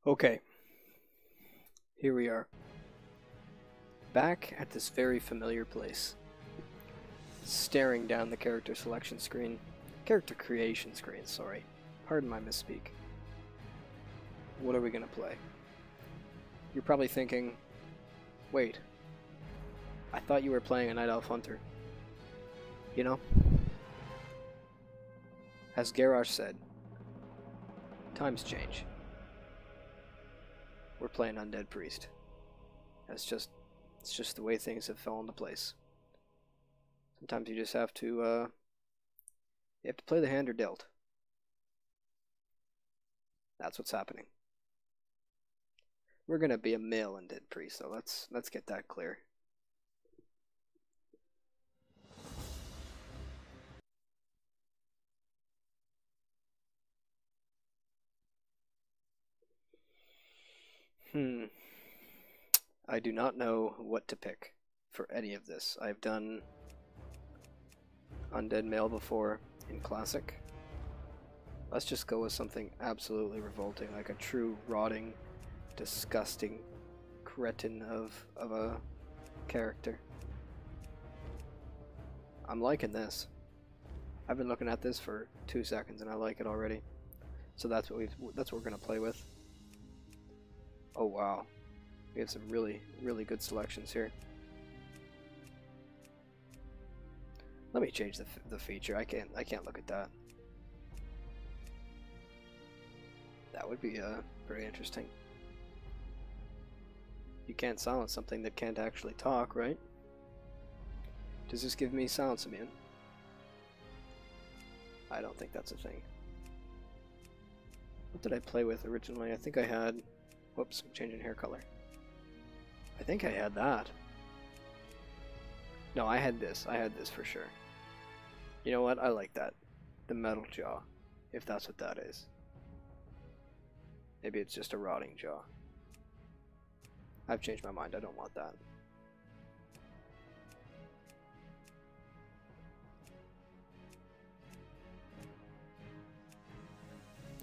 Okay, here we are. Back at this very familiar place. Staring down the character selection screen. Character creation screen, sorry. Pardon my misspeak. What are we gonna play? You're probably thinking, wait, I thought you were playing a Night Elf Hunter. You know? As Garrosh said, times change. We're playing Undead Priest. It's just the way things have fallen into place. Sometimes you just have to you have to play the hand you're dealt. That's what's happening. We're gonna be a male Undead Priest, so let's get that clear. I do not know what to pick for any of this. I've done Undead Male before in Classic. Let's just go with something absolutely revolting, like a true rotting, disgusting cretin of a character. I'm liking this. I've been looking at this for 2 seconds and I like it already. So that's what we're gonna play with. Oh wow, we have some really good selections here. Let me change the feature. I can't look at that. That would be very interesting. You can't silence something that can't actually talk, right? Does this give me silence immune? I don't think that's a thing. What did I play with originally? I think I had... Whoops, I'm changing hair color. I think I had that. No, I had this. I had this for sure. You know what? I like that. The metal jaw, if that's what that is. Maybe it's just a rotting jaw. I've changed my mind. I don't want that.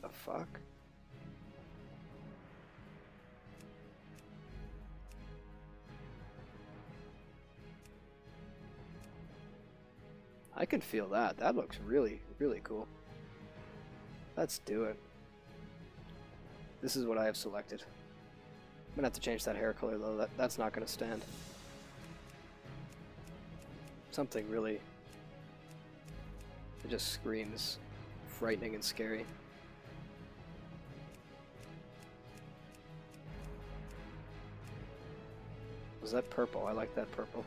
The fuck? I can feel that. That looks really cool. Let's do it. This is what I have selected. I'm gonna have to change that hair color though. That's not gonna stand. Something really... It just screams frightening and scary. Was that purple? I like that purple.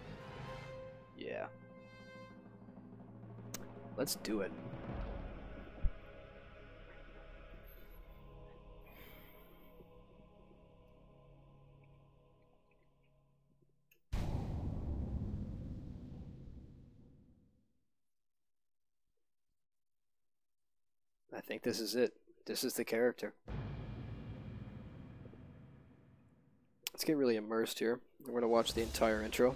Yeah. Let's do it. I think this is it. This is the character. Let's get really immersed here. We're going to watch the entire intro.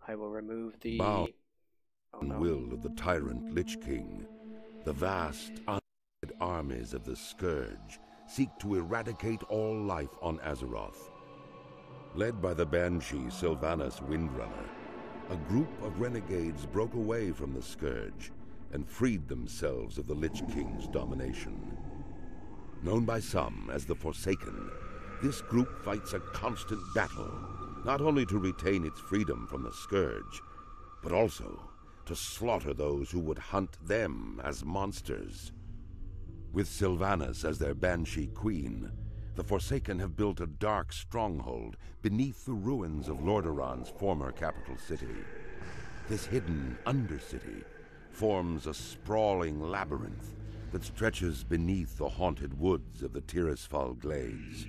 I will remove the... Oh, no. Will of the tyrant Lich King, the vast undead armies of the Scourge seek to eradicate all life on Azeroth. Led by the Banshee Sylvanas Windrunner, a group of renegades broke away from the Scourge and freed themselves of the Lich King's domination. Known by some as the Forsaken, this group fights a constant battle, not only to retain its freedom from the Scourge, but also to slaughter those who would hunt them as monsters. With Sylvanas as their Banshee queen, the Forsaken have built a dark stronghold beneath the ruins of Lordaeron's former capital city. This hidden Undercity forms a sprawling labyrinth that stretches beneath the haunted woods of the Tirisfal Glades.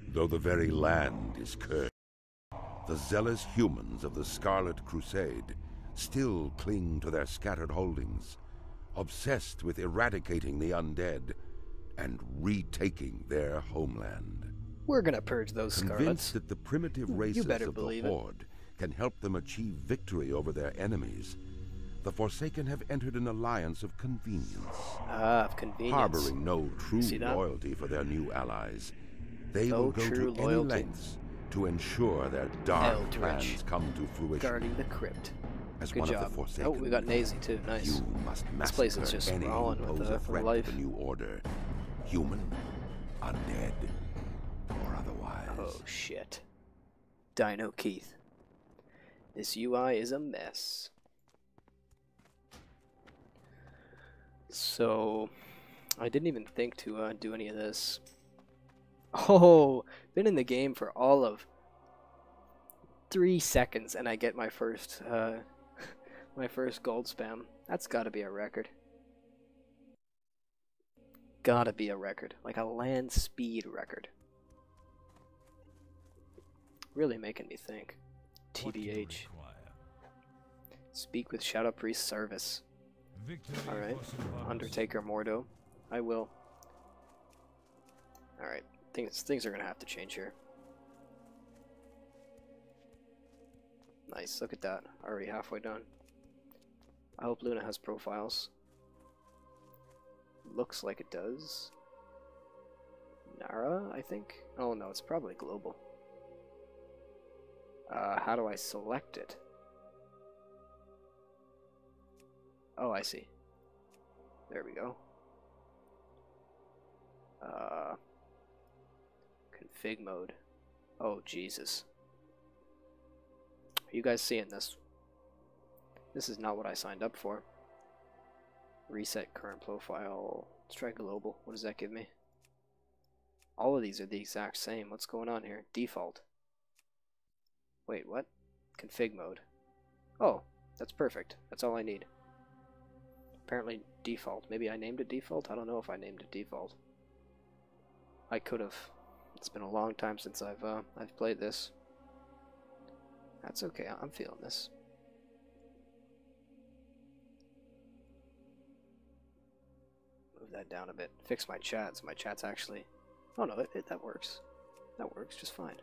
Though the very land is cursed, the zealous humans of the Scarlet Crusade still cling to their scattered holdings, obsessed with eradicating the undead and retaking their homeland. We're gonna purge those Scarlets. Convinced that the primitive races of the Horde it. can help them achieve victory over their enemies, the Forsaken have entered an alliance of convenience Ah, of convenience. Harboring no true loyalty for their new allies, they will go to any lengths to ensure their dark plans come to fruition. Guarding the crypt. As Good one job. of the Forsaken, Oh, we got Nazy too. Nice. You must this place is just any rolling who with pose a threat life. to the new order, human, undead, or otherwise. Oh shit. Dino Keith. This UI is a mess. So, I didn't even think to do any of this. Oh, been in the game for all of 3 seconds, and I get my first my first gold spam. That's got to be a record. Gotta be a record, like a land speed record. Really making me think. TBH. Speak with Shadow Priest service. Alright. Undertaker Mordo. I will. Alright. Things are gonna have to change here. Nice, look at that. Already halfway done. I hope Luna has profiles. Looks like it does. Nara, I think? Oh no, it's probably global. How do I select it? Oh, I see. There we go. Config mode. Oh, Jesus. Are you guys seeing this? This is not what I signed up for. Reset current profile. Let's try global. What does that give me? All of these are the exact same. What's going on here? Default. Wait, what? Config mode. Oh, that's perfect. That's all I need. Apparently default. Maybe I named it default? I don't know if I named it default. I could have. It's been a long time since I've played this. That's okay. I'm feeling this. Move that down a bit. Fix my chat so my chat's actually... Oh no, that works. That works just fine.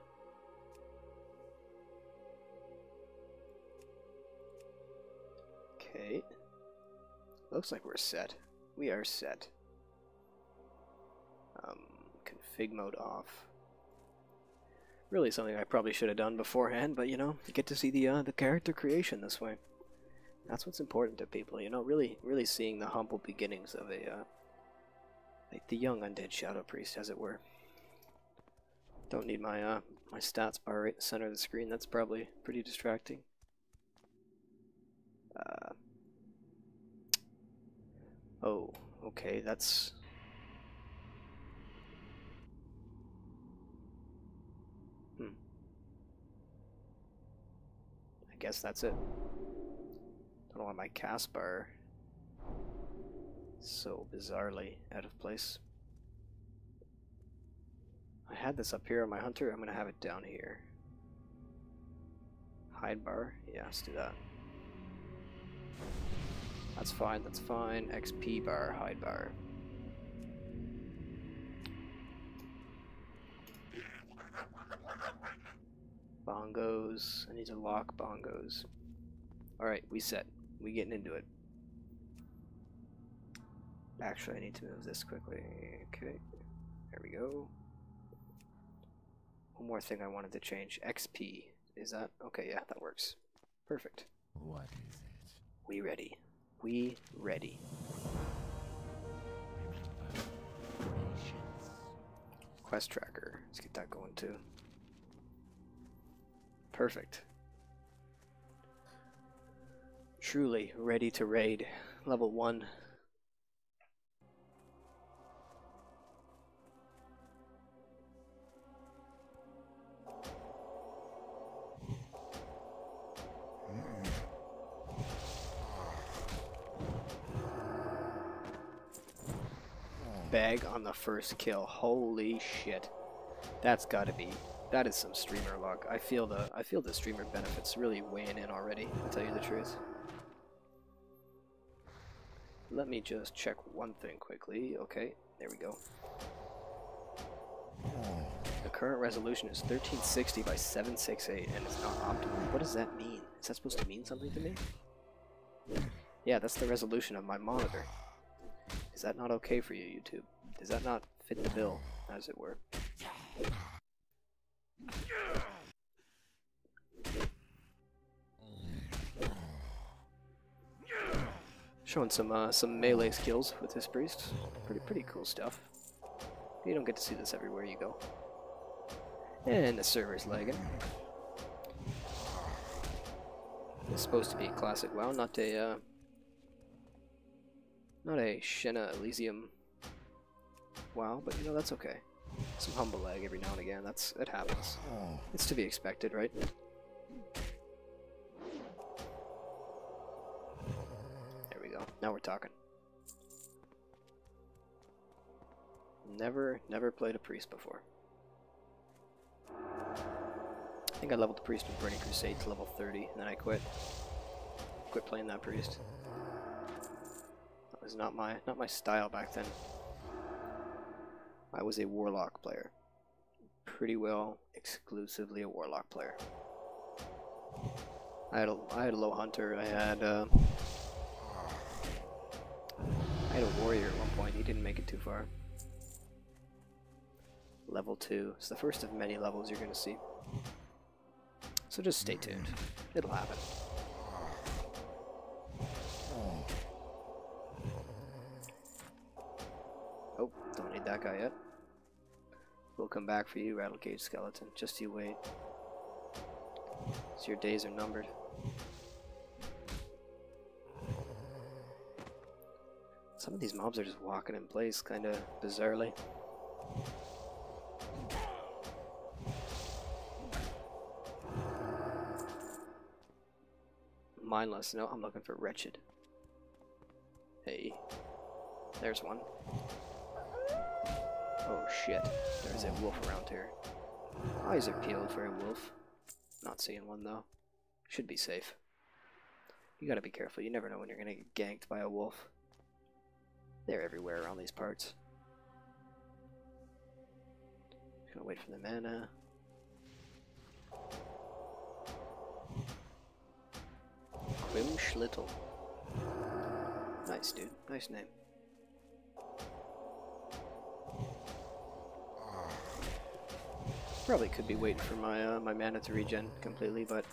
Okay. Looks like we're set. We are set. Config mode off. Really something I probably should have done beforehand, but you know, you get to see the character creation this way. That's what's important to people, you know, really seeing the humble beginnings of a like the young undead Shadow Priest, as it were. Don't need my my stats bar right in the center of the screen. That's probably pretty distracting. Oh, okay, that's... I guess that's it. Don't know why my cast bar is so bizarrely out of place. I had this up here on my hunter. I'm gonna have it down here. Hide bar. Yeah, let's do that. That's fine, that's fine. XP bar, hide bar. Bongos. I need to lock bongos. Alright, we set. We getting into it. Actually, I need to move this quickly. Okay. There we go. One more thing I wanted to change. XP. Is that? Okay, yeah, that works. Perfect. What is it? We ready. We ready. Quest tracker. Let's get that going too. Perfect. Truly ready to raid. Level 1. Bag on the first kill. Holy shit. That's gotta be... That is some streamer luck. I feel the streamer benefits really weighing in already, to tell you the truth. Let me just check one thing quickly. Okay, there we go. The current resolution is 1360 by 768 and it's not optimal. What does that mean? Is that supposed to mean something to me? Yeah, that's the resolution of my monitor. Is that not okay for you, YouTube? Does that not fit the bill, as it were? Showing some melee skills with this priest. Pretty cool stuff. You don't get to see this everywhere you go. And the server's lagging. It's supposed to be classic WoW, not a Shenna Elysium WoW, but you know, that's okay. Some humble lag every now and again, it happens. It's to be expected, right? There we go. Now we're talking. Never played a priest before. I think I leveled the priest with Burning Crusade to level 30, and then I quit playing that priest. That was not my style back then. I was a warlock player. Pretty well exclusively a warlock player. I had a low hunter, I had a warrior at one point. He didn't make it too far. Level 2. It's the first of many levels you're going to see. So just stay tuned. It'll happen. Oh, don't need that guy yet. We'll come back for you, Rattlecage Skeleton. Just you wait. So your days are numbered. Some of these mobs are just walking in place, kinda bizarrely. Mindless. No, I'm looking for Wretched. Hey. There's one. Oh shit. There's a wolf around here. Eyes are peeled for a wolf. Not seeing one though. Should be safe. You gotta be careful. You never know when you're gonna get ganked by a wolf. They're everywhere around these parts. Just gonna wait for the mana. Schlittle. Nice, dude. Nice name. Probably could be waiting for my my mana to regen completely, but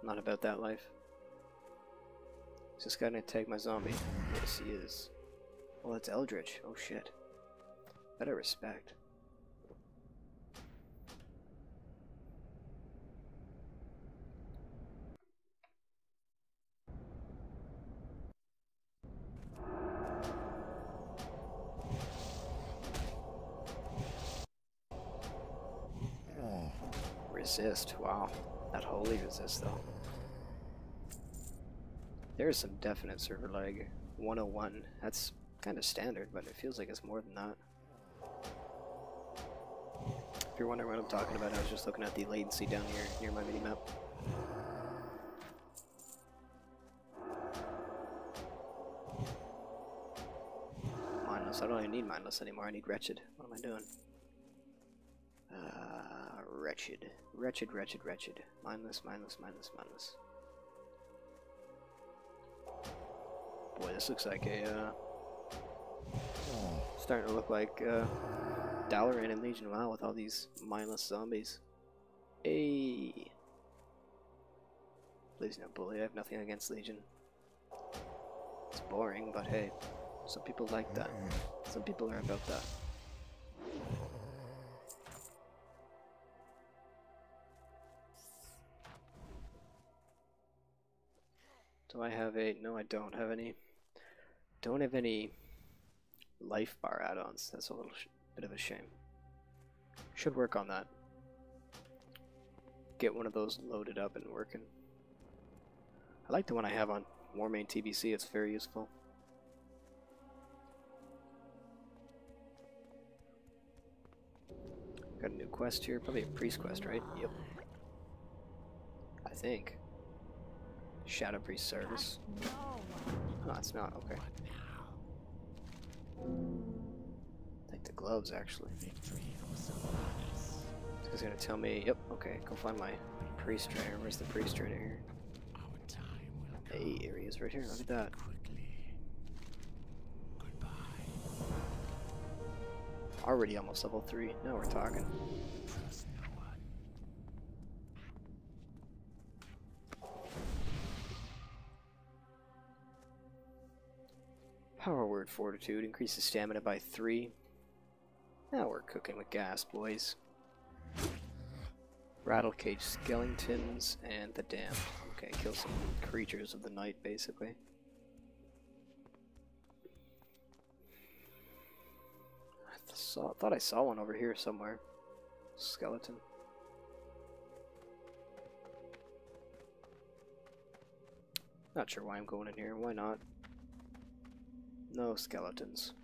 not about that life. Is this guy gonna tag my zombie? Yes, he is. Oh, that's Eldritch. Oh shit. Better respect. Resist. Wow. Not wholly resist though. There's some definite server lag. 101. That's kind of standard, but it feels like it's more than that. If you're wondering what I'm talking about, I was just looking at the latency down here near my minimap. Mindless. I don't even need Mindless anymore. I need Wretched. What am I doing? Wretched. Wretched, wretched, wretched. Mindless, mindless, mindless, mindless. Boy, this looks like a, starting to look like, Dalaran and Legion WoW with all these mindless zombies. Hey! Please no bully, I have nothing against Legion. It's boring, but hey, some people like that. Some people are about that. Do I have a... No, I don't have any... Don't have any life bar add-ons. That's a little bit of a shame. Should work on that. Get one of those loaded up and working. I like the one I have on Warmane TBC. It's very useful. Got a new quest here. Probably a priest quest, right? Yep. I think. Shadow Priest service. Oh, it's not. Okay. Take the gloves, actually. This guy's gonna tell me, yep, okay, go find my priest trainer. Where's the priest trainer here? Hey, here he is right here. Look at that. Already almost level 3. Now we're talking. Power word fortitude increases stamina by 3. Now we're cooking with gas, boys. Rattle cage skeletons and the damned. Okay, kill some creatures of the night, basically. I thought I saw one over here somewhere. Skeleton. Not sure why I'm going in here. Why not? No skeletons.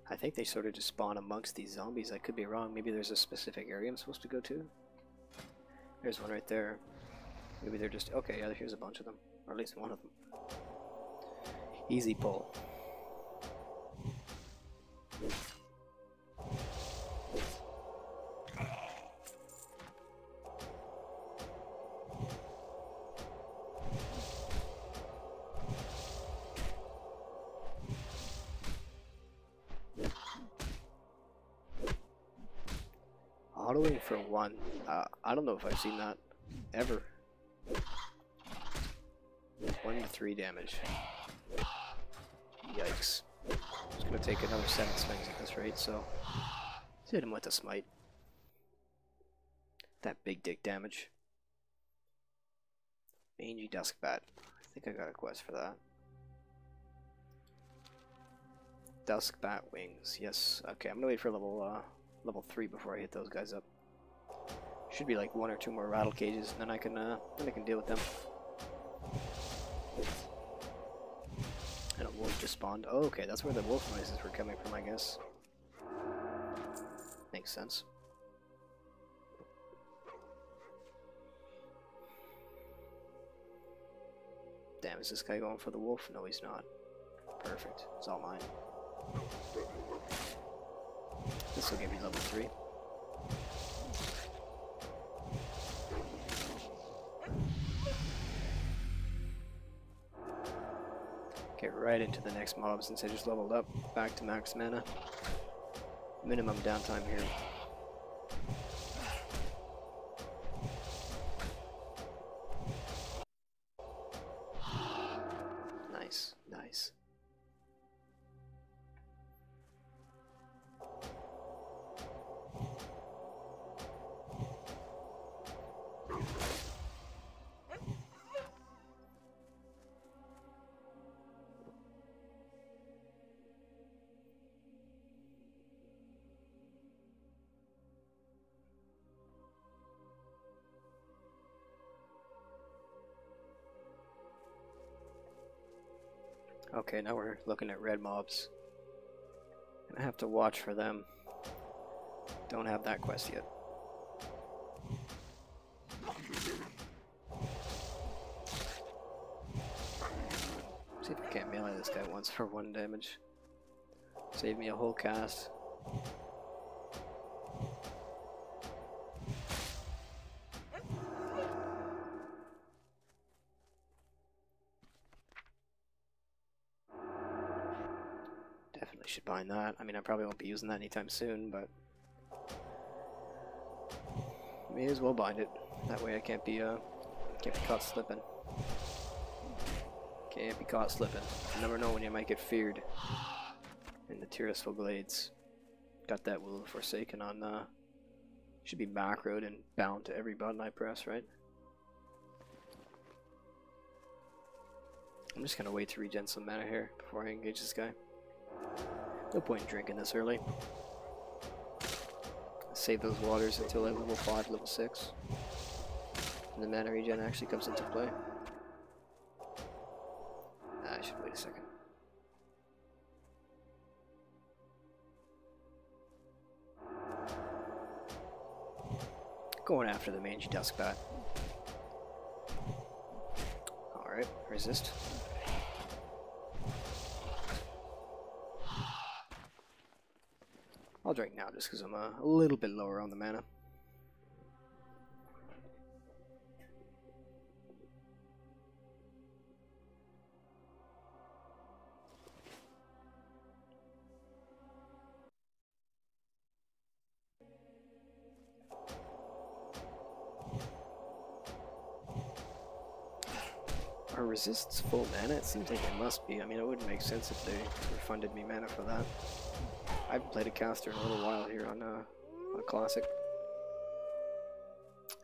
I think they sort of just spawn amongst these zombies. I could be wrong. Maybe there's a specific area I'm supposed to go to. There's one right there. Maybe they're just... Okay, yeah, here's a bunch of them. Or at least one of them. Easy pull. Autoing for 1. I don't know if I've seen that ever. 1 to 3 damage. Yikes. It's gonna take another 7 swings at this rate, so let's hit him with a smite. That big dick damage. Mangy Duskbat. I think I got a quest for that. Duskbat wings. Yes. Okay, I'm gonna wait for level 3 before I hit those guys up. Should be like 1 or 2 more rattle cages, and then I can deal with them. And a wolf just spawned. Oh, okay, that's where the wolf noises were coming from, I guess. Makes sense. Damn, is this guy going for the wolf? No, he's not. Perfect. It's all mine. This will give you level 3. Get right into the next mob since I just leveled up. Back to max mana. Minimum downtime here. Nice, nice. Okay, now we're looking at red mobs. And I have to watch for them. Don't have that quest yet. See if I can't melee this guy once for 1 damage. Save me a whole cast. Definitely should bind that. I mean, I probably won't be using that anytime soon, but may as well bind it. That way I can't be caught slipping. Can't be caught slipping. You never know when you might get feared in the Tyrosville Glades. Got that Will of Forsaken on, should be macroed and bound to every button I press, right? I'm just gonna wait to regen some mana here before I engage this guy. No point in drinking this early. Save those waters until level 5, level 6. And the mana regen actually comes into play. I should wait a second. Going after the Mangy Duskbat. Alright, resist. I'll drink now just because I'm a little bit lower on the mana. Are resists full mana? It seems like they must be. I mean, it wouldn't make sense if they refunded me mana for that. I haven't played a caster in a little while here on Classic.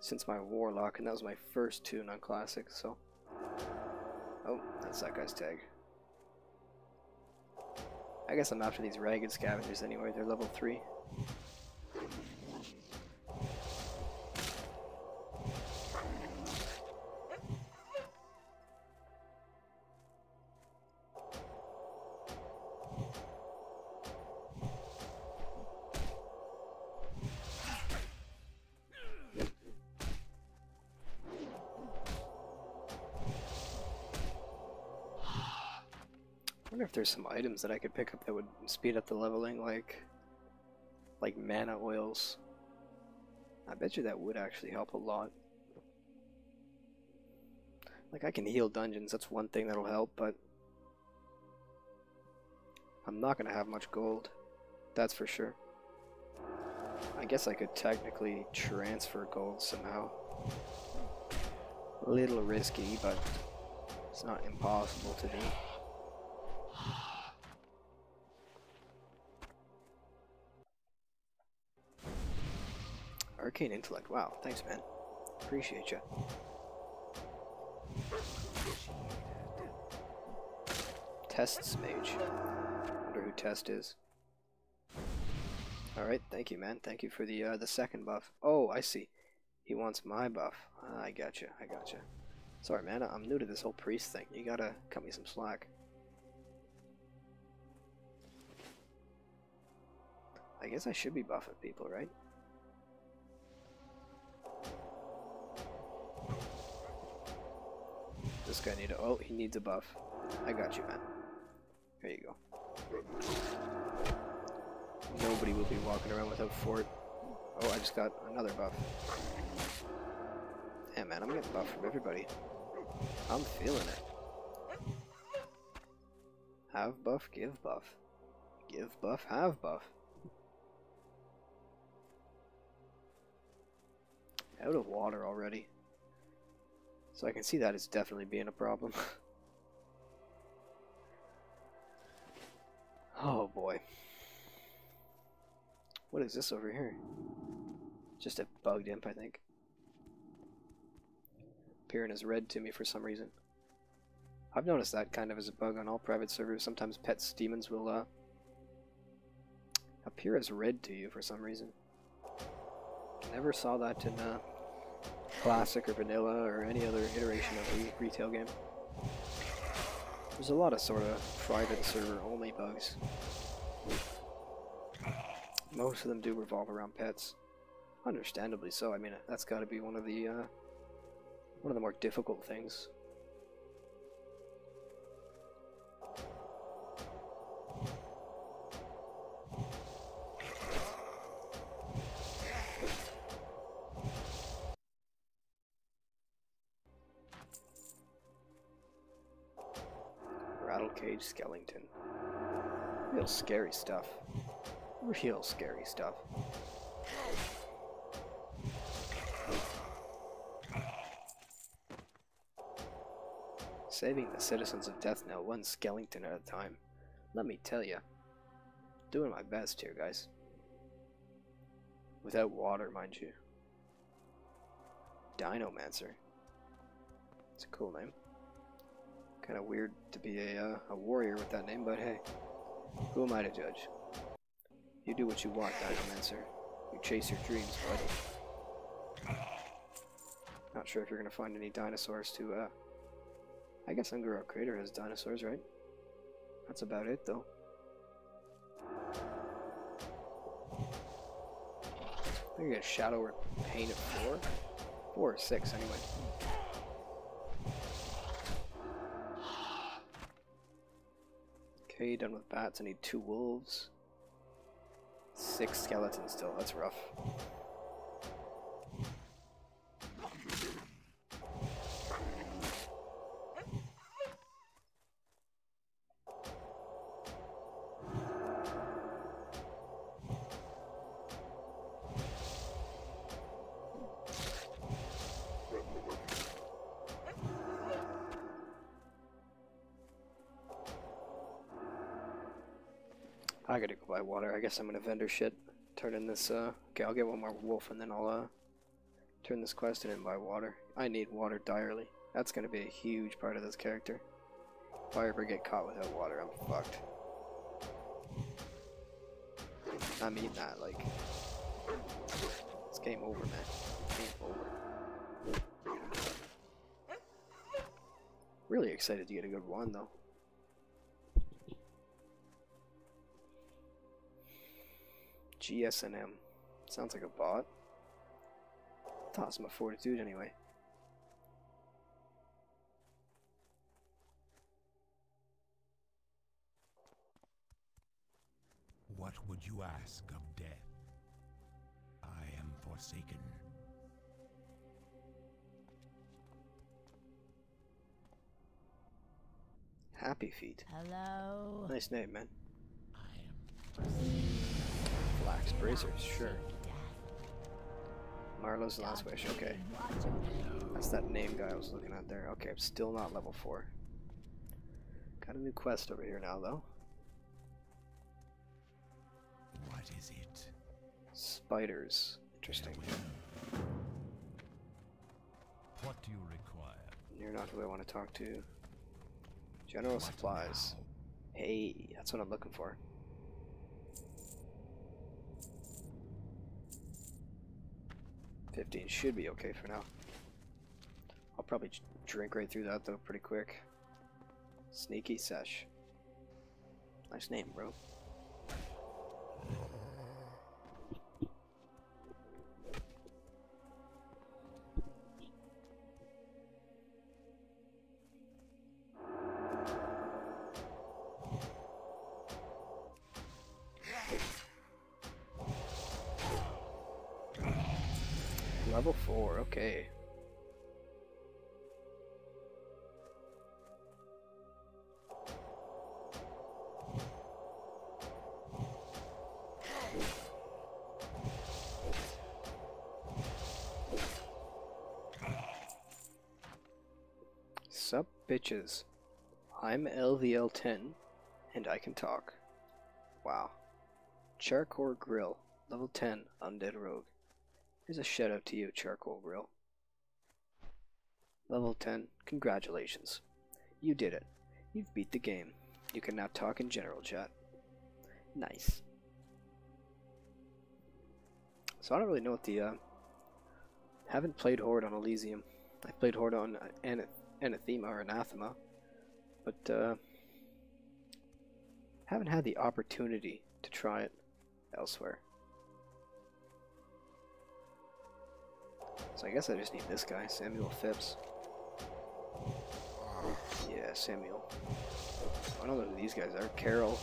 Since my Warlock, and that was my first tune on Classic, so... Oh, that's that guy's tag. I guess I'm after these Ragged Scavengers anyway, they're level 3. I wonder if there's some items that I could pick up that would speed up the leveling, like mana oils. I bet you that would actually help a lot. Like, I can heal dungeons, that's one thing that'll help, but I'm not gonna have much gold, that's for sure. I guess I could technically transfer gold somehow. A little risky, but it's not impossible to do. Arcane Intellect, wow, thanks man. Appreciate you. Test's Mage. Wonder who Test is. Alright, thank you man, thank you for the second buff. Oh, I see. He wants my buff. I gotcha, I gotcha. Sorry man, I'm new to this whole priest thing. You gotta cut me some slack. I guess I should be buffing people, right? This guy need a... Oh, he needs a buff. I got you, man. Here you go. Nobody will be walking around without fort. Oh, I just got another buff. Damn, man, I'm getting buff from everybody. I'm feeling it. Have buff, give buff. Give buff, have buff. Out of water already. So I can see that as definitely being a problem. Oh boy. What is this over here? Just a bugged imp, I think. Appearing as red to me for some reason. I've noticed that kind of as a bug on all private servers. Sometimes pets demons will appear as red to you for some reason. Never saw that in Classic or Vanilla or any other iteration of the retail game. There's a lot of sort of private server only bugs. Most of them do revolve around pets. Understandably so. I mean, that's got to be one of the more difficult things. Cage skeleton. Real scary stuff. Real scary stuff. Saving the citizens of Death Knell one skeleton at a time. Let me tell ya. Doing my best here, guys. Without water, mind you. Dinomancer. It's a cool name. Kind of weird to be a warrior with that name, but hey, who am I to judge? You do what you want, Dinomancer. You chase your dreams, bud. Not sure if you're gonna find any dinosaurs to, I guess Ungaro Crater has dinosaurs, right? That's about it, though. I think I get Shadow or Pain at 4? 4 or 6, anyway. Okay, done with bats. I need 2 wolves. 6 skeletons still. That's rough. I gotta go buy water. I guess I'm gonna vendor shit. Turn in this, okay, I'll get one more wolf and then I'll, turn this quest in and buy water. I need water direly. That's gonna be a huge part of this character. If I ever get caught without water, I'm fucked. I mean that, like, it's game over, man. Game over. Really excited to get a good one, though. GSNM. Sounds like a bot. Toss my fortitude anyway. What would you ask of death? I am forsaken. Happy Feet. Hello. Nice name, man. I am forsaken. Flax Bracers, sure. Marlowe's Last Wish, okay. That's that name guy I was looking at there. Okay, I'm still not level 4. Got a new quest over here now, though. What is it? Spiders. Interesting. What do you require? You're not who I want to talk to. General What Supplies. now? Hey, that's what I'm looking for. $15 should be okay for now. I'll probably drink right through that though pretty quick. Sneaky Sesh. Nice name, bro. Level 4, okay. Sup, bitches. I'm LVL10, and I can talk. Wow. Charcoal Grill, level 10, Undead Rogue. Here's a shout out to you, Charcoal Grill. Level 10, congratulations. You did it. You've beat the game. You can now talk in general chat. Nice. So I don't really know what the, haven't played Horde on Elysium. I played Horde on Anathema or Anathema, but, haven't had the opportunity to try it elsewhere. So I guess I just need this guy, Samuel Phipps. Yeah, Samuel. I don't know who these guys are. Carol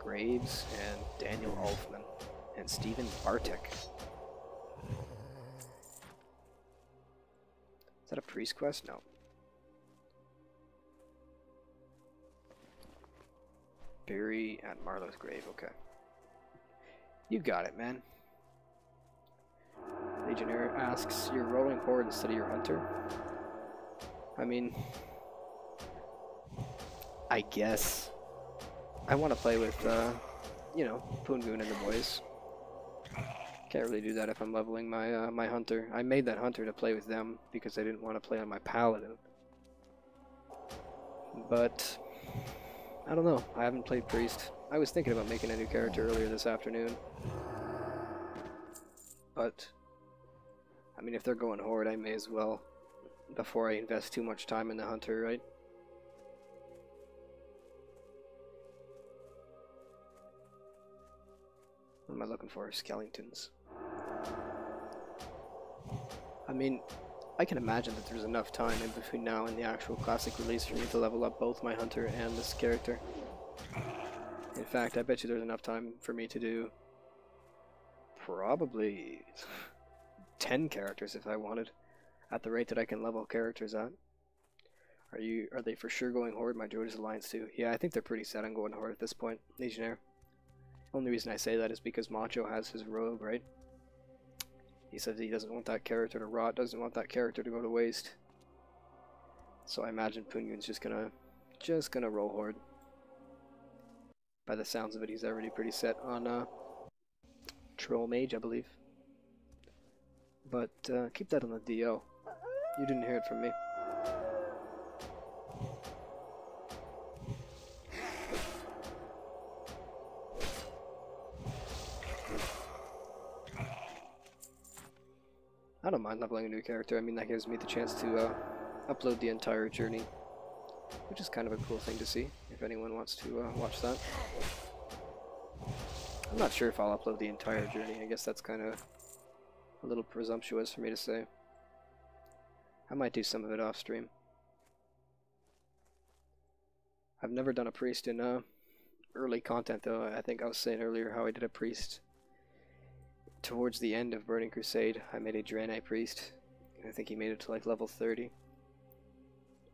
Graves and Daniel Alfman and Stephen Bartek. Is that a priest quest? No. Bury at Marlowe's grave, okay. You got it, man. Legionnaire asks, you're rolling horde instead of your hunter? I mean, I guess. I want to play with, you know, Poongoon and the boys. Can't really do that if I'm leveling my my hunter. I made that hunter to play with them because I didn't want to play on my paladin. But I don't know. I haven't played priest. I was thinking about making a new character earlier this afternoon. But I mean, if they're going horde, I may as well before I invest too much time in the hunter, right? What am I looking for? Skeletons. I mean, I can imagine that there's enough time in between now and the actual classic release for me to level up both my hunter and this character. In fact, I bet you there's enough time for me to do probably 10 characters if I wanted, at the rate that I can level characters at. Are they for sure going horde? My George's Alliance too. Yeah, I think they're pretty set on going horde at this point. Legionnaire. Only reason I say that is because Macho has his rogue, right? He says he doesn't want that character to rot, doesn't want that character to go to waste. So I imagine Poongoon's just gonna roll horde. By the sounds of it, he's already pretty set on Troll Mage, I believe. But keep that on the DL. You didn't hear it from me. I don't mind leveling a new character. I mean, that gives me the chance to upload the entire journey, which is kind of a cool thing to see, if anyone wants to watch that. I'm not sure if I'll upload the entire journey. I guess that's kind of a little presumptuous for me to say. I might do some of it off stream. I've never done a priest in early content, though. I think I was saying earlier how I did a priest towards the end of Burning Crusade. I made a Draenei priest, and I think he made it to like level 30.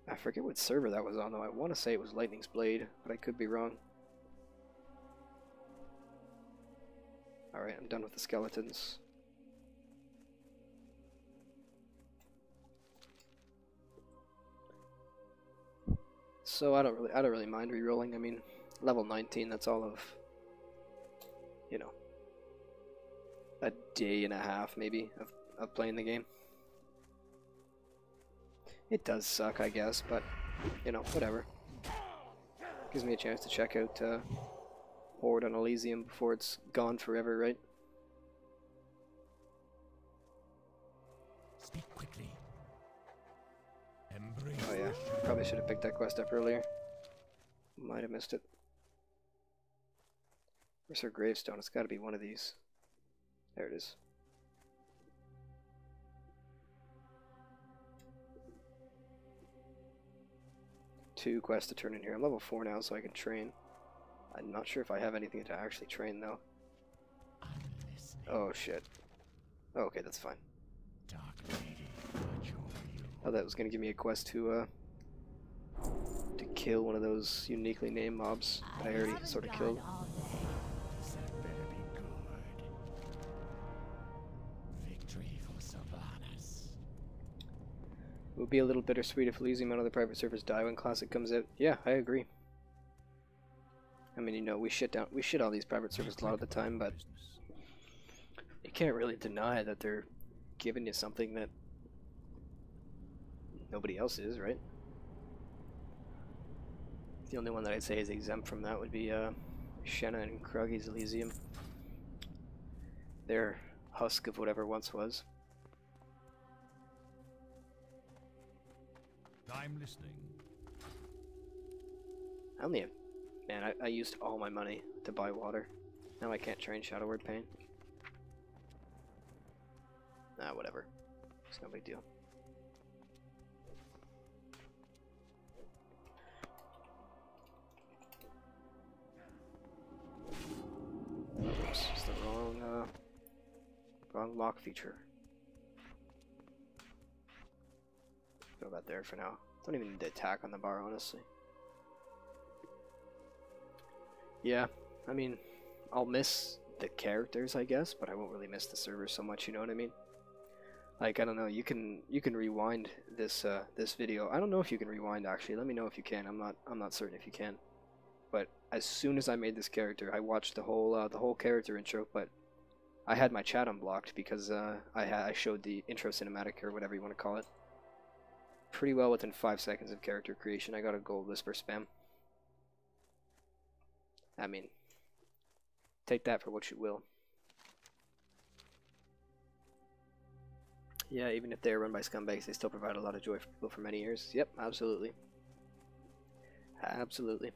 I forget what server that was on, though. I want to say it was Lightning's Blade, but I could be wrong. Alright, I'm done with the skeletons. So I don't really mind rerolling. I mean, level 19, that's all of, you know, a day and a half maybe of playing the game. It does suck, I guess, but you know, whatever. Gives me a chance to check out Horde on Elysium before it's gone forever, right? Speak quickly. Oh yeah, probably should have picked that quest up earlier. Might have missed it. Where's her gravestone? It's got to be one of these. There it is. Two quests to turn in here. I'm level 4 now, so I can train. I'm not sure if I have anything to actually train, though. Oh, shit. Oh, okay, that's fine. Oh, that was going to give me a quest to kill one of those uniquely named mobs that I already sort of killed. It would be a little bittersweet if Elysium and other private servers die when Classic comes out. Yeah, I agree. I mean, you know, we shit all these private servers a lot of the time, but you can't really deny that they're giving you something that nobody else is, right? The only one that I'd say is exempt from that would be Shenna and Kruggy's Elysium. Their husk of whatever once was. I'm listening. I only have... Man, I used all my money to buy water. Now I can't train Shadow Word Pain. Nah, whatever. It's no big deal. Oops, it's the wrong lock feature. Throw that there for now. Don't even need to attack on the bar, honestly. Yeah, I mean, I'll miss the characters, I guess, but I won't really miss the server so much. You know what I mean? Like, I don't know. You can rewind this this video. I don't know if you can rewind actually. Let me know if you can. I'm not certain if you can. But as soon as I made this character, I watched the whole character intro. But I had my chat unblocked because I showed the intro cinematic or whatever you want to call it. Pretty well within 5 seconds of character creation, I got a gold whisper spam. I mean, take that for what you will. Yeah, even if they're run by scumbags, they still provide a lot of joy for people for many years. Yep, absolutely. Absolutely.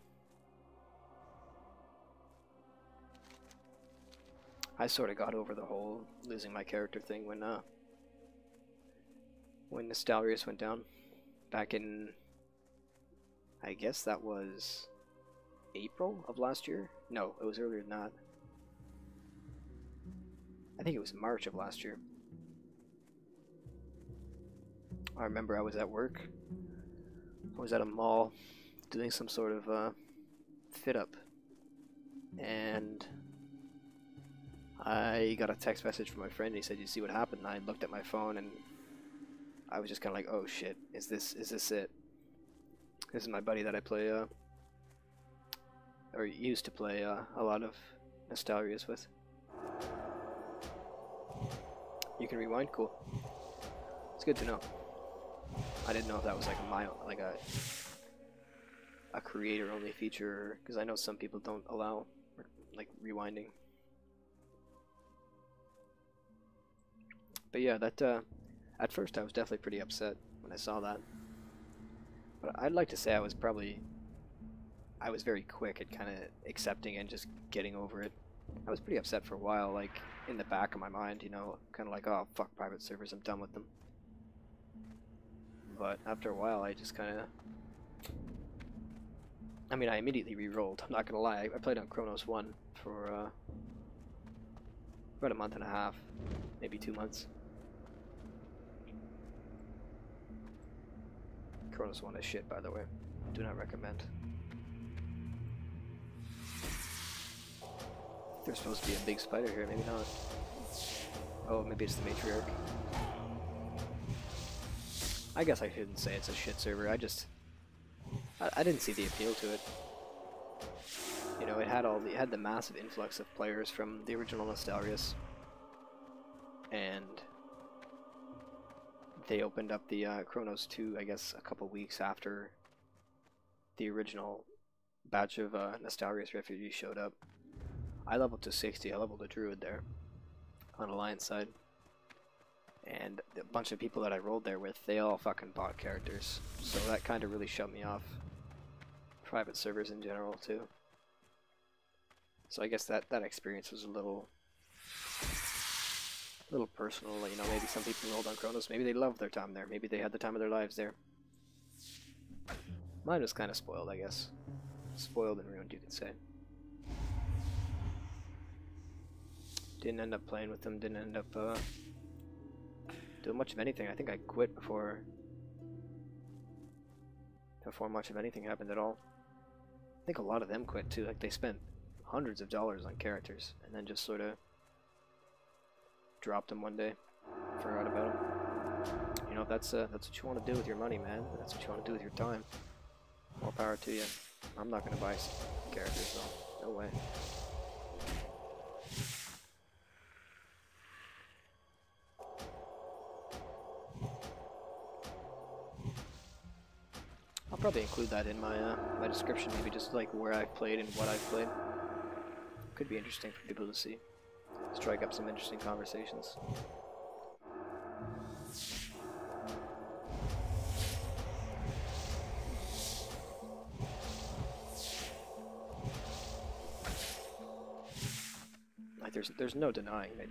I sort of got over the whole losing my character thing when Nostalrius went down. Back in, I guess that was April of last year? No, it was earlier than that. I think it was March of last year. I remember I was at work. I was at a mall doing some sort of fit up. And I got a text message from my friend. He said, "You see what happened?" And I looked at my phone and I was just kind of like, "Oh shit, is this it?" This is my buddy that I play or used to play a lot of Nostalrias with. You can rewind? Cool. It's good to know. I didn't know if that was like a creator-only feature, because I know some people don't allow like rewinding. But yeah, that at first I was definitely pretty upset when I saw that. But I'd like to say I was very quick at kind of accepting and just getting over it. I was pretty upset for a while, like in the back of my mind, you know, kind of like, oh fuck private servers, I'm done with them. But after a while, I just kind of, I mean, I immediately re-rolled. I'm not gonna lie, I played on Chronos 1 for about a month and a half, maybe 2 months. Chronos 1 is shit, by the way. Do not recommend. There's supposed to be a big spider here, maybe not. Oh, maybe it's the matriarch. I guess I shouldn't say it's a shit server. I didn't see the appeal to it. You know, it had the massive influx of players from the original Nostalrius, and they opened up the Chronos 2, I guess, a couple weeks after the original batch of Nostalrius refugees showed up. I leveled to 60. I leveled a druid there on Alliance side. And a bunch of people that I rolled there with, they all fucking bought characters. So that kind of really shut me off private servers in general too. So I guess that experience was a little personal. You know, maybe some people rolled on Chronos, maybe they loved their time there, maybe they had the time of their lives there. Mine was kind of spoiled, I guess. Spoiled and ruined, you could say. Didn't end up playing with them, didn't end up doing much of anything. I think I quit before much of anything happened at all. I think a lot of them quit too. Like they spent hundreds of dollars on characters and then just sort of dropped them one day, forgot about them. You know, that's what you want to do with your money, man. That's what you want to do with your time. More power to you. I'm not gonna buy characters though. No way. I'll probably include that in my my description, maybe just like where I've played and what I've played. Could be interesting for people to see. Strike up some interesting conversations. Like there's no denying that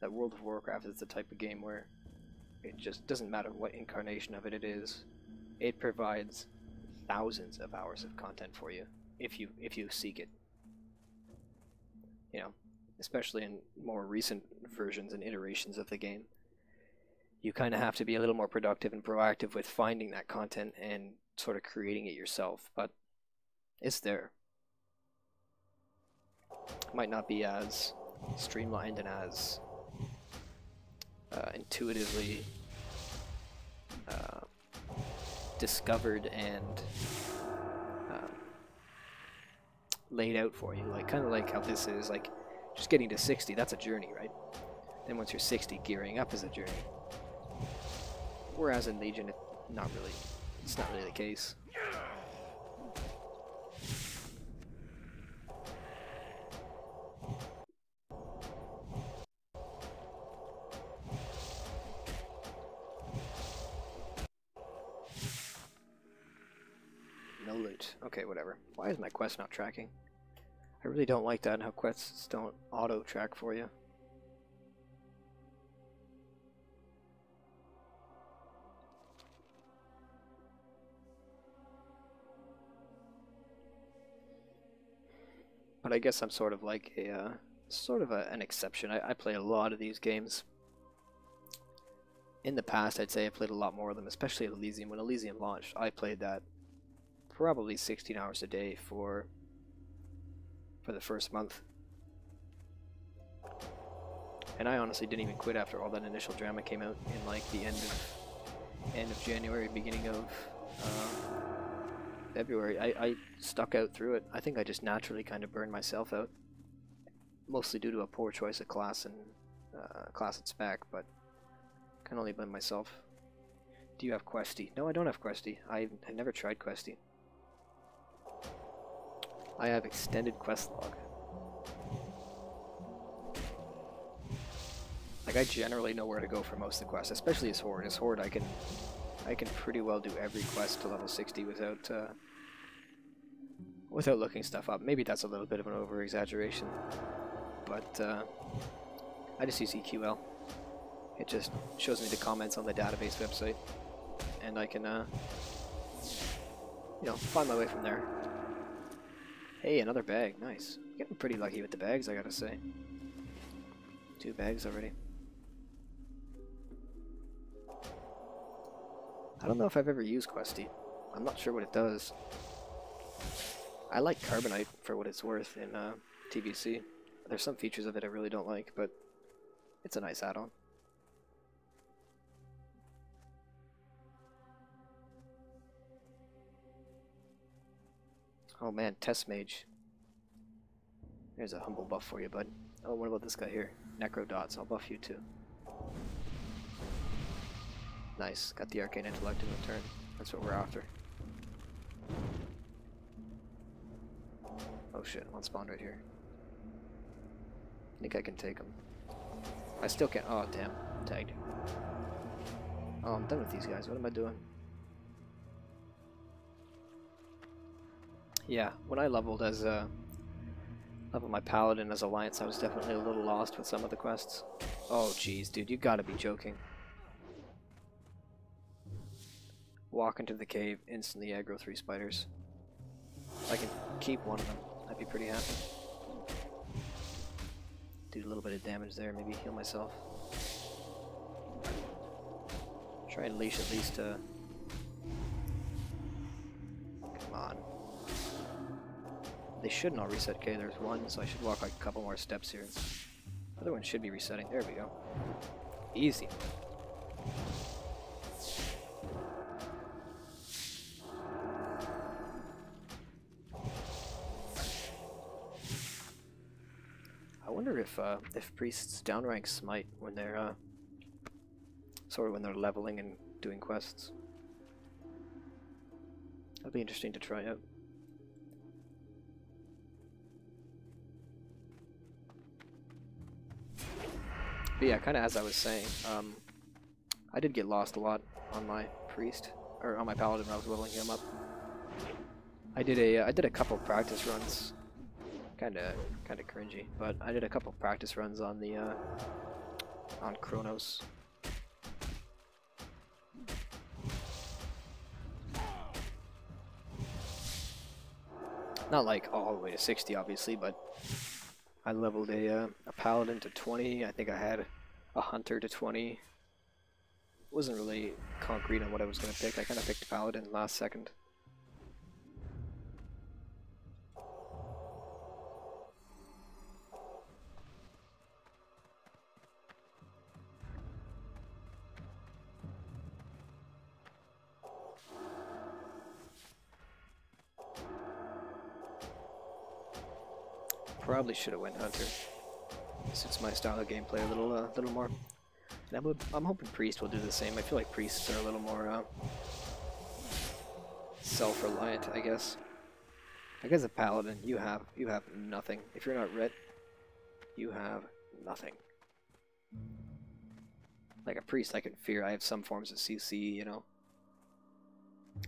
that World of Warcraft is the type of game where it just doesn't matter what incarnation of it is. It provides thousands of hours of content for you if you seek it. You know, especially in more recent versions and iterations of the game. You kind of have to be a little more productive and proactive with finding that content and sort of creating it yourself, but it's there. It might not be as streamlined and as intuitively discovered and laid out for you, like kind of like how this is. Like just getting to 60, that's a journey, right? Then once you're 60, gearing up is a journey. Whereas in Legion, it's not really the case. No loot. Okay, whatever. Why is my quest not tracking? I really don't like that and how quests don't auto-track for you. But I guess I'm sort of like an exception. I play a lot of these games. In the past, I'd say I played a lot more of them, especially at Elysium. When Elysium launched, I played that probably 16 hours a day for the first month. And I honestly didn't even quit after all that initial drama came out in like the end of January, beginning of February. I stuck out through it. I think I just naturally kind of burned myself out. Mostly due to a poor choice of class and class and spec, but can only blame myself. Do you have Questy? No, I don't have Questy. I never tried Questy. I have extended quest log. Like, I generally know where to go for most of the quests, especially as Horde. As Horde, I can pretty well do every quest to level 60 without looking stuff up. Maybe that's a little bit of an over-exaggeration, but I just use EQL. It just shows me the comments on the database website, and I can, you know, find my way from there. Hey, another bag. Nice. Getting pretty lucky with the bags, I gotta say. 2 bags already. I don't know if I've ever used Questy. I'm not sure what it does. I like Carbonite for what it's worth in TBC. There's some features of it I really don't like, but it's a nice add-on. Oh man, Test Mage. There's a humble buff for you, bud. Oh, what about this guy here? Necro Dots. I'll buff you too. Nice. Got the Arcane Intellect in return. That's what we're after. Oh shit, one spawned right here. I think I can take him. I still can't. Oh damn. Tagged. Oh, I'm done with these guys. What am I doing? Yeah, when I leveled my Paladin as Alliance, I was definitely a little lost with some of the quests. Oh jeez, dude, you gotta be joking. Walk into the cave, instantly aggro 3 spiders. If I can keep one of them, I'd be pretty happy. Do a little bit of damage there, maybe heal myself. Try and leash at least, come on. They should not reset K, there's one, so I should walk like a couple more steps here. The other one should be resetting, there we go. Easy. I wonder if priests downrank smite when they're when they're leveling and doing quests. That'd be interesting to try out. But yeah, kind of as I was saying, I did get lost a lot on my priest, or on my paladin when I was leveling him up. I did a couple practice runs, kind of cringy, but I did a couple practice runs on the on Chronos. Not like all the way to 60, obviously, but I leveled a paladin to 20. I think I had a hunter to 20. Wasn't really concrete on what I was going to pick. I kind of picked paladin last second. Probably should have went hunter. Suits my style of gameplay a little more. And I'm hoping priest will do the same. I feel like priests are a little more self-reliant, I guess. Like as a paladin, you have nothing. If you're not writ, you have nothing. Like a priest, I can fear. I have some forms of CC, you know.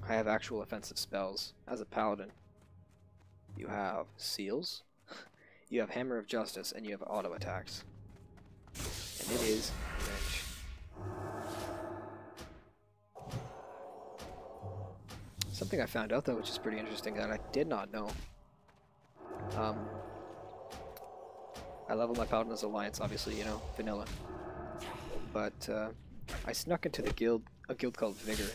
I have actual offensive spells. As a paladin, you have seals. You have Hammer of Justice, and you have auto attacks. And it is wrench. Something I found out though, which is pretty interesting, that I did not know. I leveled my Paladin as Alliance, obviously, you know, vanilla. But I snuck into the guild, a guild called Vigor,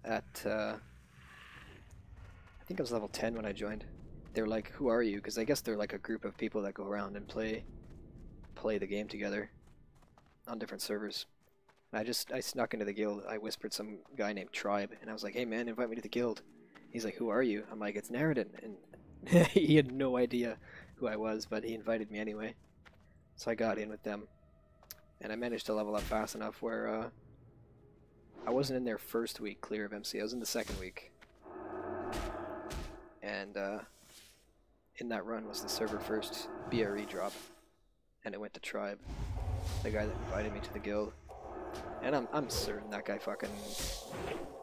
at I think I was level 10 when I joined. They were like, "Who are you?" Because I guess they're like a group of people that go around and play the game together on different servers. And I snuck into the guild. I whispered some guy named Tribe, and I was like, "Hey man, invite me to the guild." He's like, who are you? I'm like, it's Narratin. And he had no idea who I was, but he invited me anyway. So I got in with them. And I managed to level up fast enough where I wasn't in their first week clear of MC. I was in the second week. And in that run was the server first BRE drop. And it went to Tribe, the guy that invited me to the guild. And I'm certain that guy fucking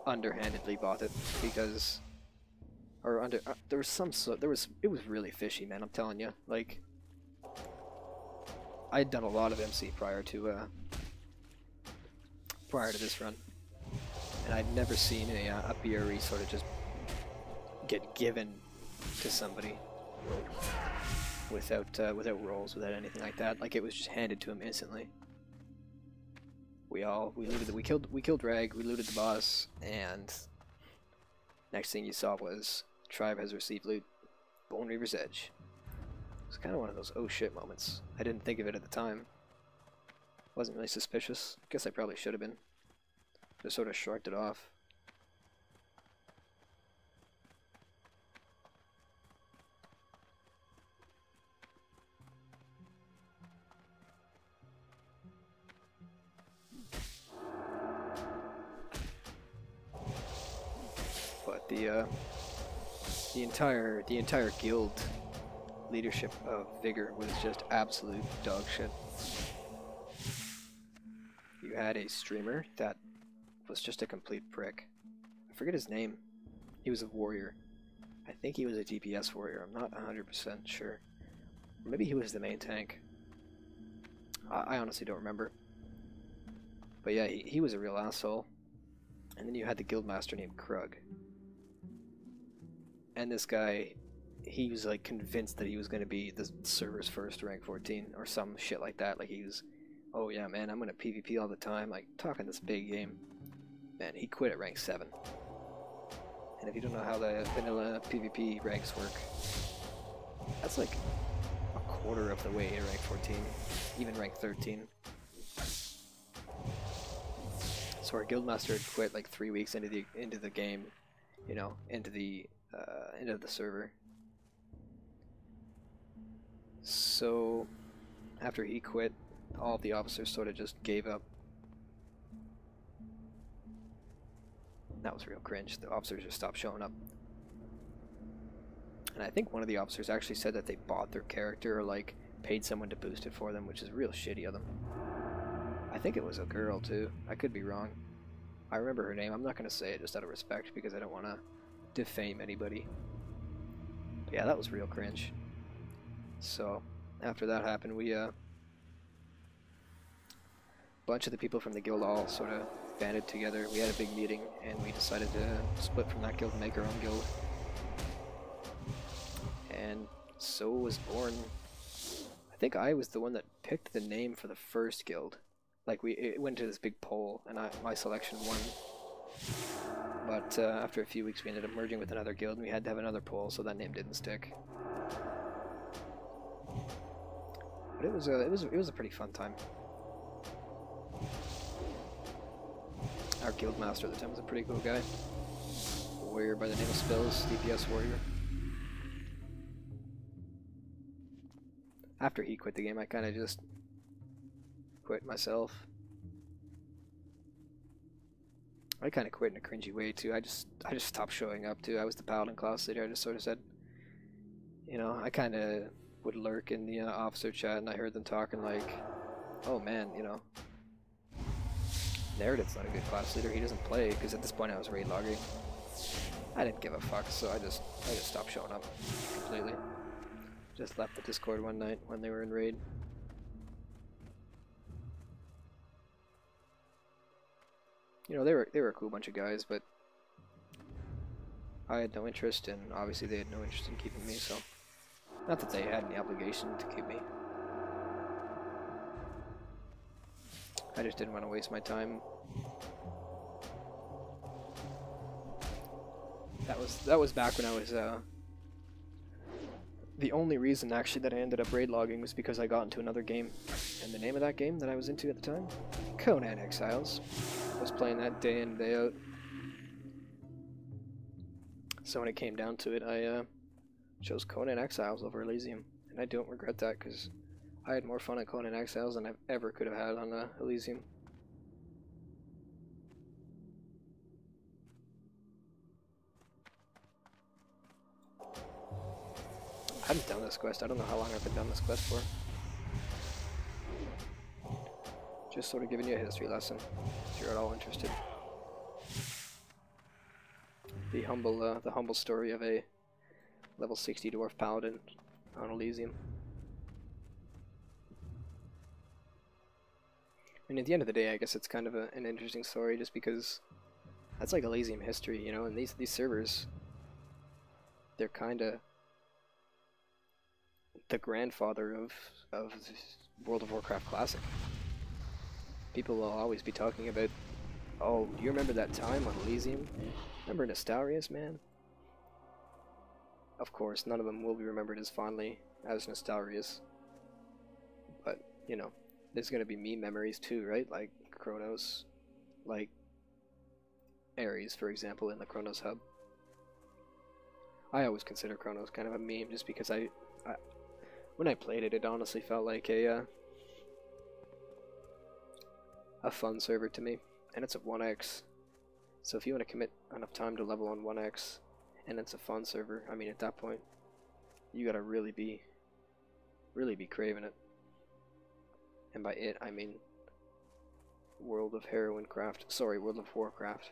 underhandedly bought it because, or there was it was really fishy, man. I'm telling you, like, I'd done a lot of MC prior to this run, and I'd never seen a BRE sort of just get given to somebody without rolls, without anything like that. Like, it was just handed to him instantly. We killed Rag, we looted the boss, and next thing you saw was Tribe has received loot, Bone Reaver's Edge. It's kind of one of those oh shit moments. I didn't think of it at the time. Wasn't really suspicious. Guess I probably should have been. Just sort of shrugged it off. But the entire guild leadership of Vigor was just absolute dog shit. You had a streamer that was just a complete prick. I forget his name. He was a warrior. I think he was a DPS warrior. I'm not 100% sure. Maybe he was the main tank. I honestly don't remember. But yeah, he was a real asshole. And then you had the guildmaster named Krug. And this guy, he was like convinced that he was going to be the server's first rank 14 or some shit like that. Like, he was, oh yeah man, I'm going to PvP all the time, like talking this big game. Man, he quit at rank 7. And if you don't know how the vanilla PvP ranks work, that's like a quarter of the way to rank 14, even rank 13. So our guildmaster had quit like 3 weeks into the game, you know, into the server. So after he quit, all of the officers sort of just gave up. That was real cringe. The officers just stopped showing up. And I think one of the officers actually said that they bought their character or like paid someone to boost it for them, which is real shitty of them. I think it was a girl too. I could be wrong. I remember her name. I'm not going to say it just out of respect because I don't want to defame anybody. But yeah, that was real cringe. So after that happened, we bunch of the people from the guild all sort of banded together. We had a big meeting and we decided to split from that guild and make our own guild. And so was born. I think I was the one that picked the name for the first guild. Like, it went to this big poll and my selection won. But after a few weeks we ended up merging with another guild and we had to have another poll, so that name didn't stick. But it was a pretty fun time. Our guild master at the time was a pretty cool guy. A warrior by the name of Spills, DPS warrior. After he quit the game, I kind of just quit myself. I kind of quit in a cringy way too. I just stopped showing up too. I was the paladin class leader. I just sort of said, you know, I kind of would lurk in the officer chat, and I heard them talking like, oh man, you know, Narrativ's not a good class leader. He doesn't play, because at this point I was raid logging. I didn't give a fuck, so I just stopped showing up completely. Just left the Discord one night when they were in raid. You know, they were a cool bunch of guys, but I had no interest, and obviously they had no interest in keeping me, so not that they had any obligation to keep me. I just didn't want to waste my time. That was back when I was the only reason actually that I ended up raid logging was because I got into another game, and the name of that game that I was into at the time, Conan Exiles. I was playing that day in, day out. So when it came down to it, I chose Conan Exiles over Elysium, and I don't regret that because I had more fun at Conan Exiles than I ever could have had on Elysium. I haven't done this quest. I don't know how long I've been done this quest for. Just sort of giving you a history lesson, if you're at all interested. The humble story of a level 60 dwarf paladin on Elysium. And at the end of the day, I guess it's kind of an interesting story, just because that's like Elysium history, you know. And these servers, they're kind of the grandfather of World of Warcraft Classic. People will always be talking about, oh, do you remember that time on Elysium? Remember Nestarius, man? Of course, none of them will be remembered as fondly as Nestarius. But, you know, there's going to be meme memories too, right? Like Chronos, like Ares, for example, in the Chronos hub. I always consider Chronos kind of a meme, just because when I played it, it honestly felt like a fun server to me, and it's at 1x. So if you want to commit enough time to level on 1x, and it's a fun server, I mean, at that point, you gotta really be craving it. And by it, I mean World of Warcraft.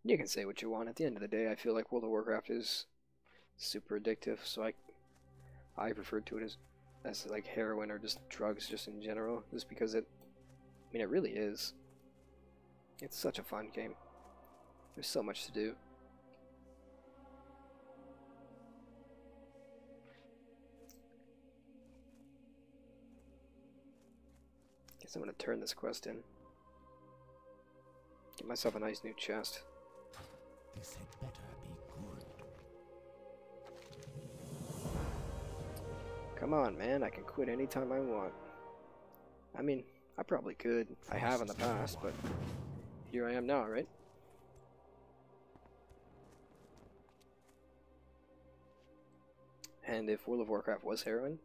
You can say what you want. At the end of the day, I feel like World of Warcraft is super addictive, so I refer to it as like heroin or just drugs just in general, just because it really is. It's such a fun game. There's so much to do. Guess I'm gonna turn this quest in. Get myself a nice new chest. This had better be good. Come on, man, I can quit anytime I want. I mean, I probably could. I have in the past, but here I am now, right? And if World of Warcraft was heroin,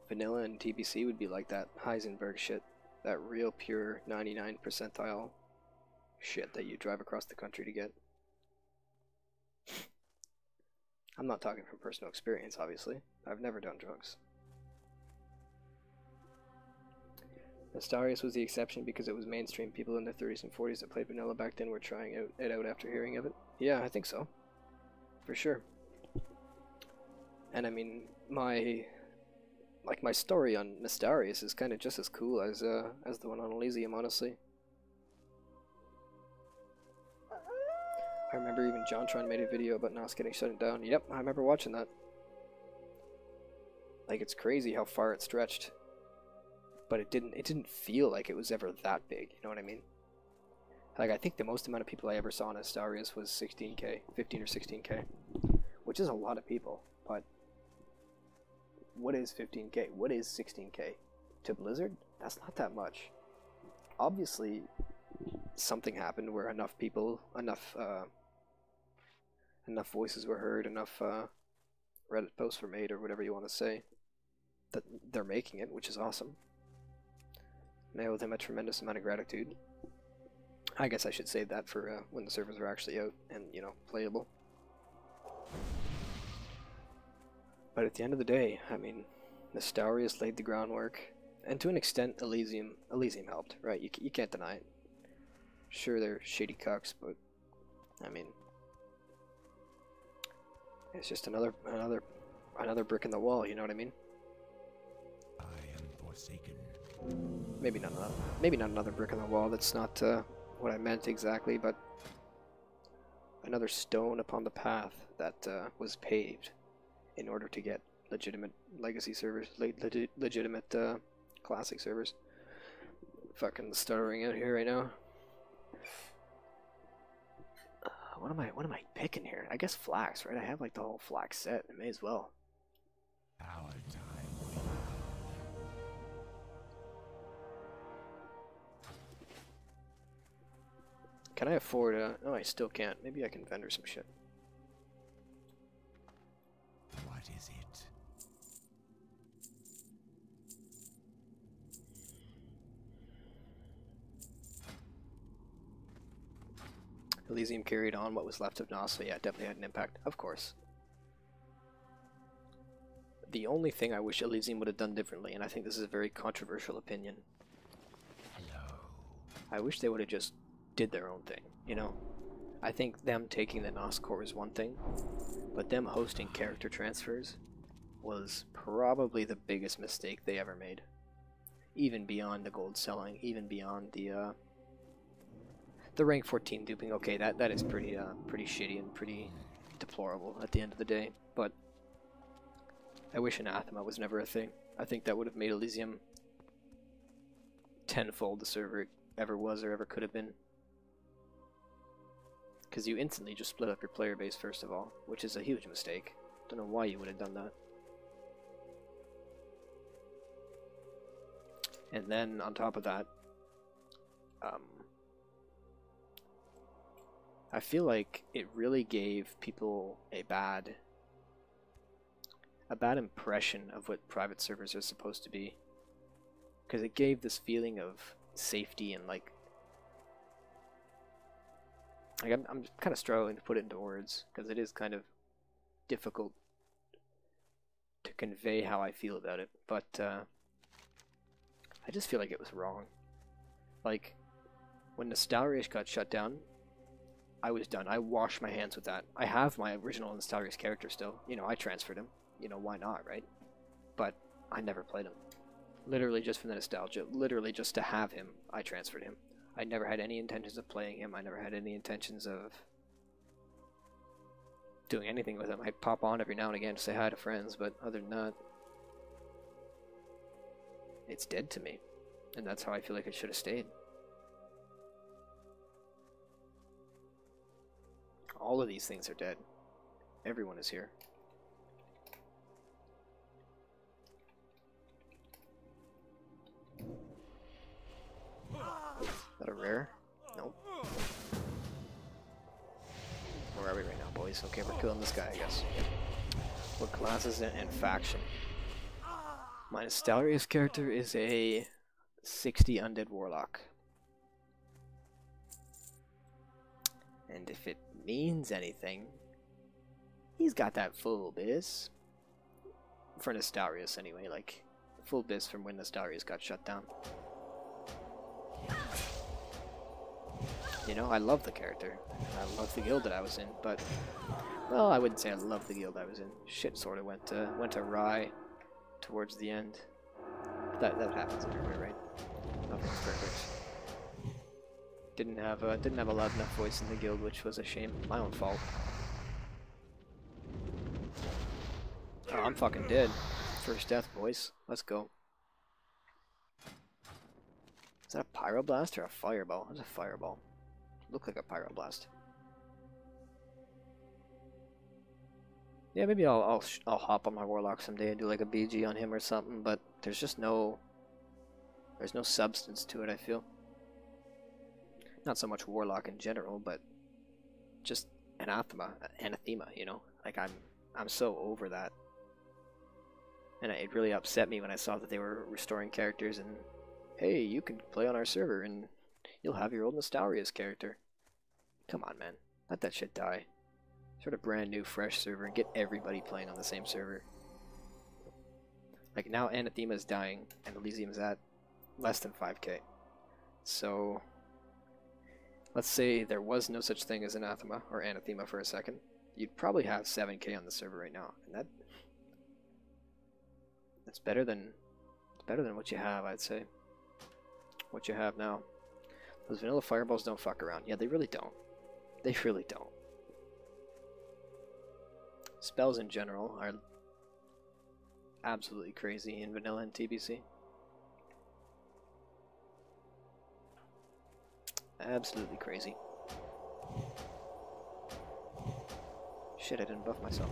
vanilla and TBC would be like that Heisenberg shit. That real pure 99 percentile shit that you drive across the country to get. I'm not talking from personal experience, obviously. I've never done drugs. Nestarius was the exception because it was mainstream. People in their 30s and 40s that played vanilla back then were trying it out after hearing of it. Yeah, I think so. For sure. And I mean, my story on Nestarius is kind of just as cool as the one on Elysium, honestly. I remember even JonTron made a video about NOS getting shut down. Yep, I remember watching that. Like, it's crazy how far it stretched. But it didn't feel like it was ever that big, you know what I mean? Like, I think the most amount of people I ever saw in Nestarius was 16k, 15 or 16k. Which is a lot of people, but what is 15k? What is 16k? To Blizzard? That's not that much. Obviously, something happened where enough people, enough voices were heard, enough Reddit posts were made, or whatever you want to say, that they're making it, which is awesome. And I owe them a tremendous amount of gratitude. I guess I should save that for when the servers are actually out and, you know, playable. But at the end of the day, I mean, Nestarius laid the groundwork, and to an extent, Elysium helped, right? You can't deny it. Sure, they're shady cucks, but I mean, it's just another brick in the wall. You know what I mean? I am forsaken. Maybe not another brick in the wall. That's not what I meant exactly, but another stone upon the path that was paved in order to get legitimate legacy servers, legitimate classic servers. Fucking stuttering out here right now. What am I picking here? I guess flax, right? I have like the whole flax set. I may as well. Our time. Can I afford a... No, I still can't. Maybe I can vendor some shit. What is it? Elysium carried on what was left of Nos, so yeah, it definitely had an impact. Of course. The only thing I wish Elysium would have done differently, and I think this is a very controversial opinion. Hello. I wish they would have just did their own thing, you know? I think them taking the Nos core is one thing, but them hosting character transfers was probably the biggest mistake they ever made. Even beyond the gold selling, even beyond the rank 14 duping. Okay, that is pretty shitty and pretty deplorable at the end of the day, but I wish Anathema was never a thing. I think that would have made Elysium tenfold the server it ever was or ever could have been. Because you instantly just split up your player base first of all, which is a huge mistake. Don't know why you would have done that. And then on top of that, I feel like it really gave people a bad impression of what private servers are supposed to be, because it gave this feeling of safety and like I'm kind of struggling to put it into words because it is kind of difficult to convey how I feel about it, but I just feel like it was wrong. Like when Nostalrius got shut down, I was done. I washed my hands with that. I have my original Nostalrius character still. You know, I transferred him. You know, why not, right? But I never played him. Literally just for the nostalgia. Literally just to have him, I transferred him. I never had any intentions of playing him. I never had any intentions of doing anything with him. I'd pop on every now and again to say hi to friends, but other than that, it's dead to me. And that's how I feel like it should have stayed. All of these things are dead. Everyone is here. Is that a rare? Nope. Where are we right now, boys? Okay, we're killing this guy, I guess. What class is it and faction? My Nostalrius character is a 60 undead warlock. And if it means anything, he's got that full biz. For Nostalrius anyway, like full biz from when Nostalrius got shut down. You know, I love the character. I love the guild that I was in, but well, I wouldn't say I love the guild I was in. Shit sort of went awry towards the end. That happens everywhere, right? Nothing's perfect. Didn't have a loud enough voice in the guild, which was a shame. My own fault. Oh, I'm fucking dead. First death, boys. Let's go. Is that a pyroblast or a fireball? It's a fireball. Looked like a pyroblast. Yeah, maybe I'll hop on my warlock someday and do like a BG on him or something. But there's just no substance to it. I feel. Not so much warlock in general, but just anathema, you know. Like I'm so over that, and it really upset me when I saw that they were restoring characters and, hey, you can play on our server and you'll have your old Nostalrius character. Come on, man, let that shit die. Sort of brand new, fresh server and get everybody playing on the same server. Like now, Anathema is dying and Elysium's at less than 5k. So let's say there was no such thing as Anathema or Anathema for a second. You'd probably have 7k on the server right now, and that's better than what you have, I'd say. What you have now. Those vanilla fireballs don't fuck around. Yeah, they really don't. They really don't. Spells in general are absolutely crazy in vanilla and TBC. Absolutely crazy. Shit, I didn't buff myself.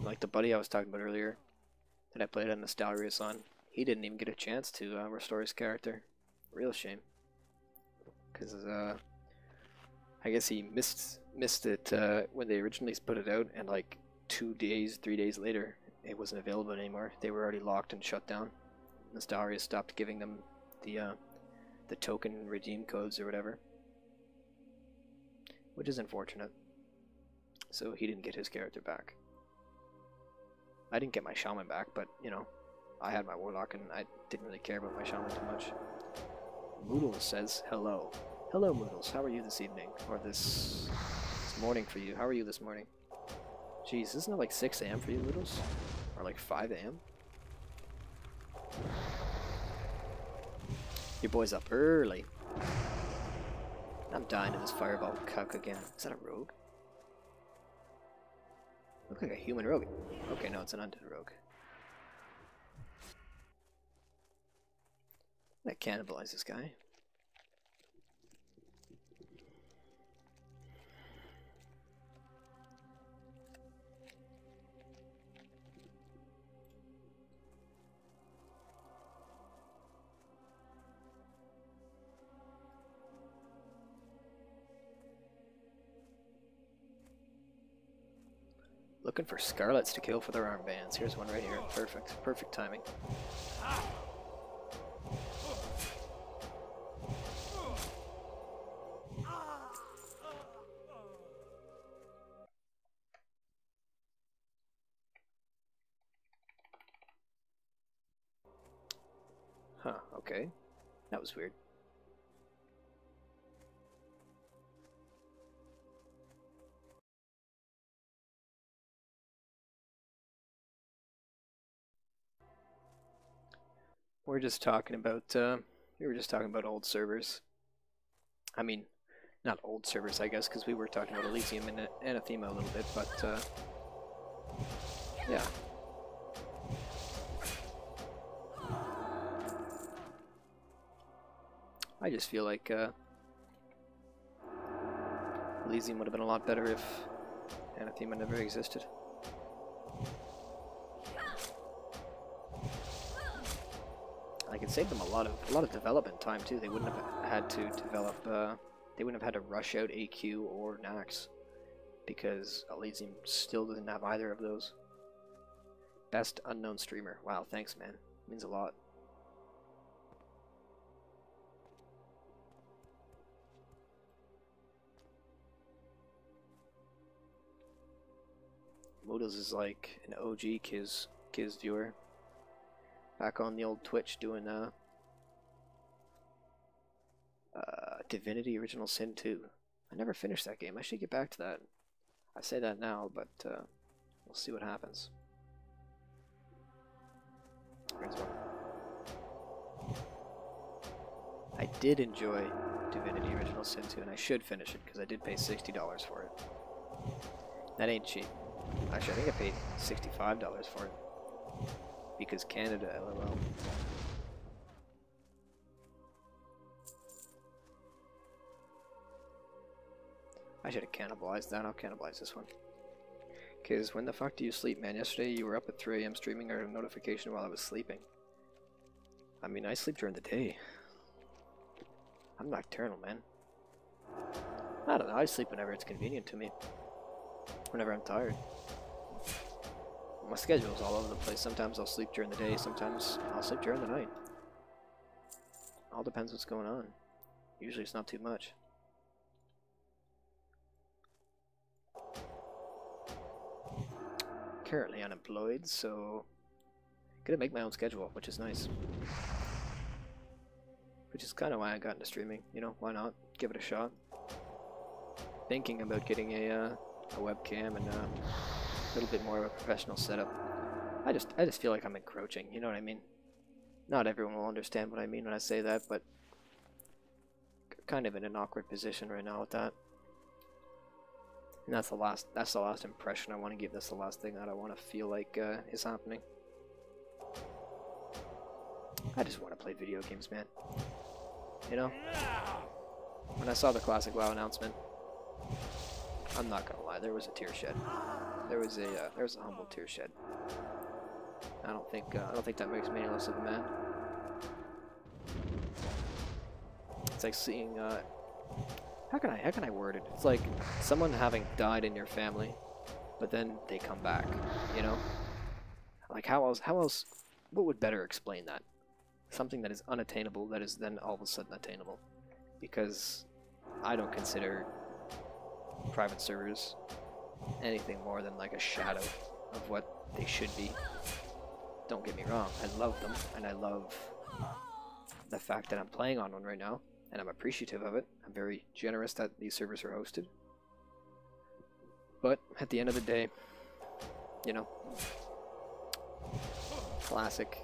Like the buddy I was talking about earlier, when I played on Nostalrius on, he didn't even get a chance to restore his character. Real shame. Because I guess he missed it when they originally put it out, and like 2 days, 3 days later, it wasn't available anymore. They were already locked and shut down. Nostalrius stopped giving them the token redeem codes or whatever, which is unfortunate. So he didn't get his character back. I didn't get my shaman back, but you know, I had my warlock and I didn't really care about my shaman too much. Moodles says hello. Hello Moodles, how are you this evening? Or this morning for you. How are you this morning? Jeez, isn't it like 6 AM for you Moodles? Or like 5 AM? Your boy's up early. I'm dying to this fireball cuck again. Is that a rogue? Look like a human rogue. Okay, no, it's an undead rogue. That cannibalize this guy. Looking for Scarlets to kill for their armbands. Here's one right here. Perfect. Perfect timing. Huh, okay. That was weird. We were just talking about old servers. I mean, not old servers, I guess, because we were talking about Elysium and Anathema a little bit, but yeah. I just feel like Elysium would have been a lot better if Anathema never existed. I could save them a lot of development time too. They wouldn't have had to develop. They wouldn't have had to rush out AQ or Nax, because Elysium still doesn't have either of those. Best unknown streamer. Wow, thanks, man. Means a lot. Moodles is like an OG Kiz viewer. Back on the old Twitch doing Divinity Original Sin 2. I never finished that game. I should get back to that. I say that now, but we'll see what happens. Here's one. I did enjoy Divinity Original Sin 2, and I should finish it because I did pay $60 for it. That ain't cheap. Actually, I think I paid $65 for it. Because Canada, LOL. I should have cannibalized that. I'll cannibalize this one. Because when the fuck do you sleep, man? Yesterday you were up at 3 AM streaming. I got a notification while I was sleeping. I mean, I sleep during the day. I'm nocturnal, man. I don't know. I sleep whenever it's convenient to me. Whenever I'm tired. My schedule's all over the place. Sometimes I'll sleep during the day, sometimes I'll sleep during the night. All depends what's going on. Usually it's not too much. Currently unemployed, so gonna make my own schedule, which is nice. Which is kind of why I got into streaming. You know, why not? Give it a shot. Thinking about getting a webcam and a little bit more of a professional setup. I just feel like I'm encroaching, you know what I mean? Not everyone will understand what I mean when I say that, but kind of in an awkward position right now with that. And that's the last impression I want to give. That's the last thing that I want to feel like is happening. I just want to play video games, man. You know? When I saw the Classic WoW announcement, I'm not gonna lie, there was a tear shed. There was a humble tear shed. I don't think that makes me any less of a man. It's like seeing how can I word it? It's like someone having died in your family, but then they come back, you know? Like how else what would better explain that? Something that is unattainable that is then all of a sudden attainable. Because I don't consider private servers anything more than like a shadow of what they should be. Don't get me wrong, I love them, and I love the fact that I'm playing on one right now, and I'm appreciative of it. I'm very generous that these servers are hosted. But at the end of the day, you know, Classic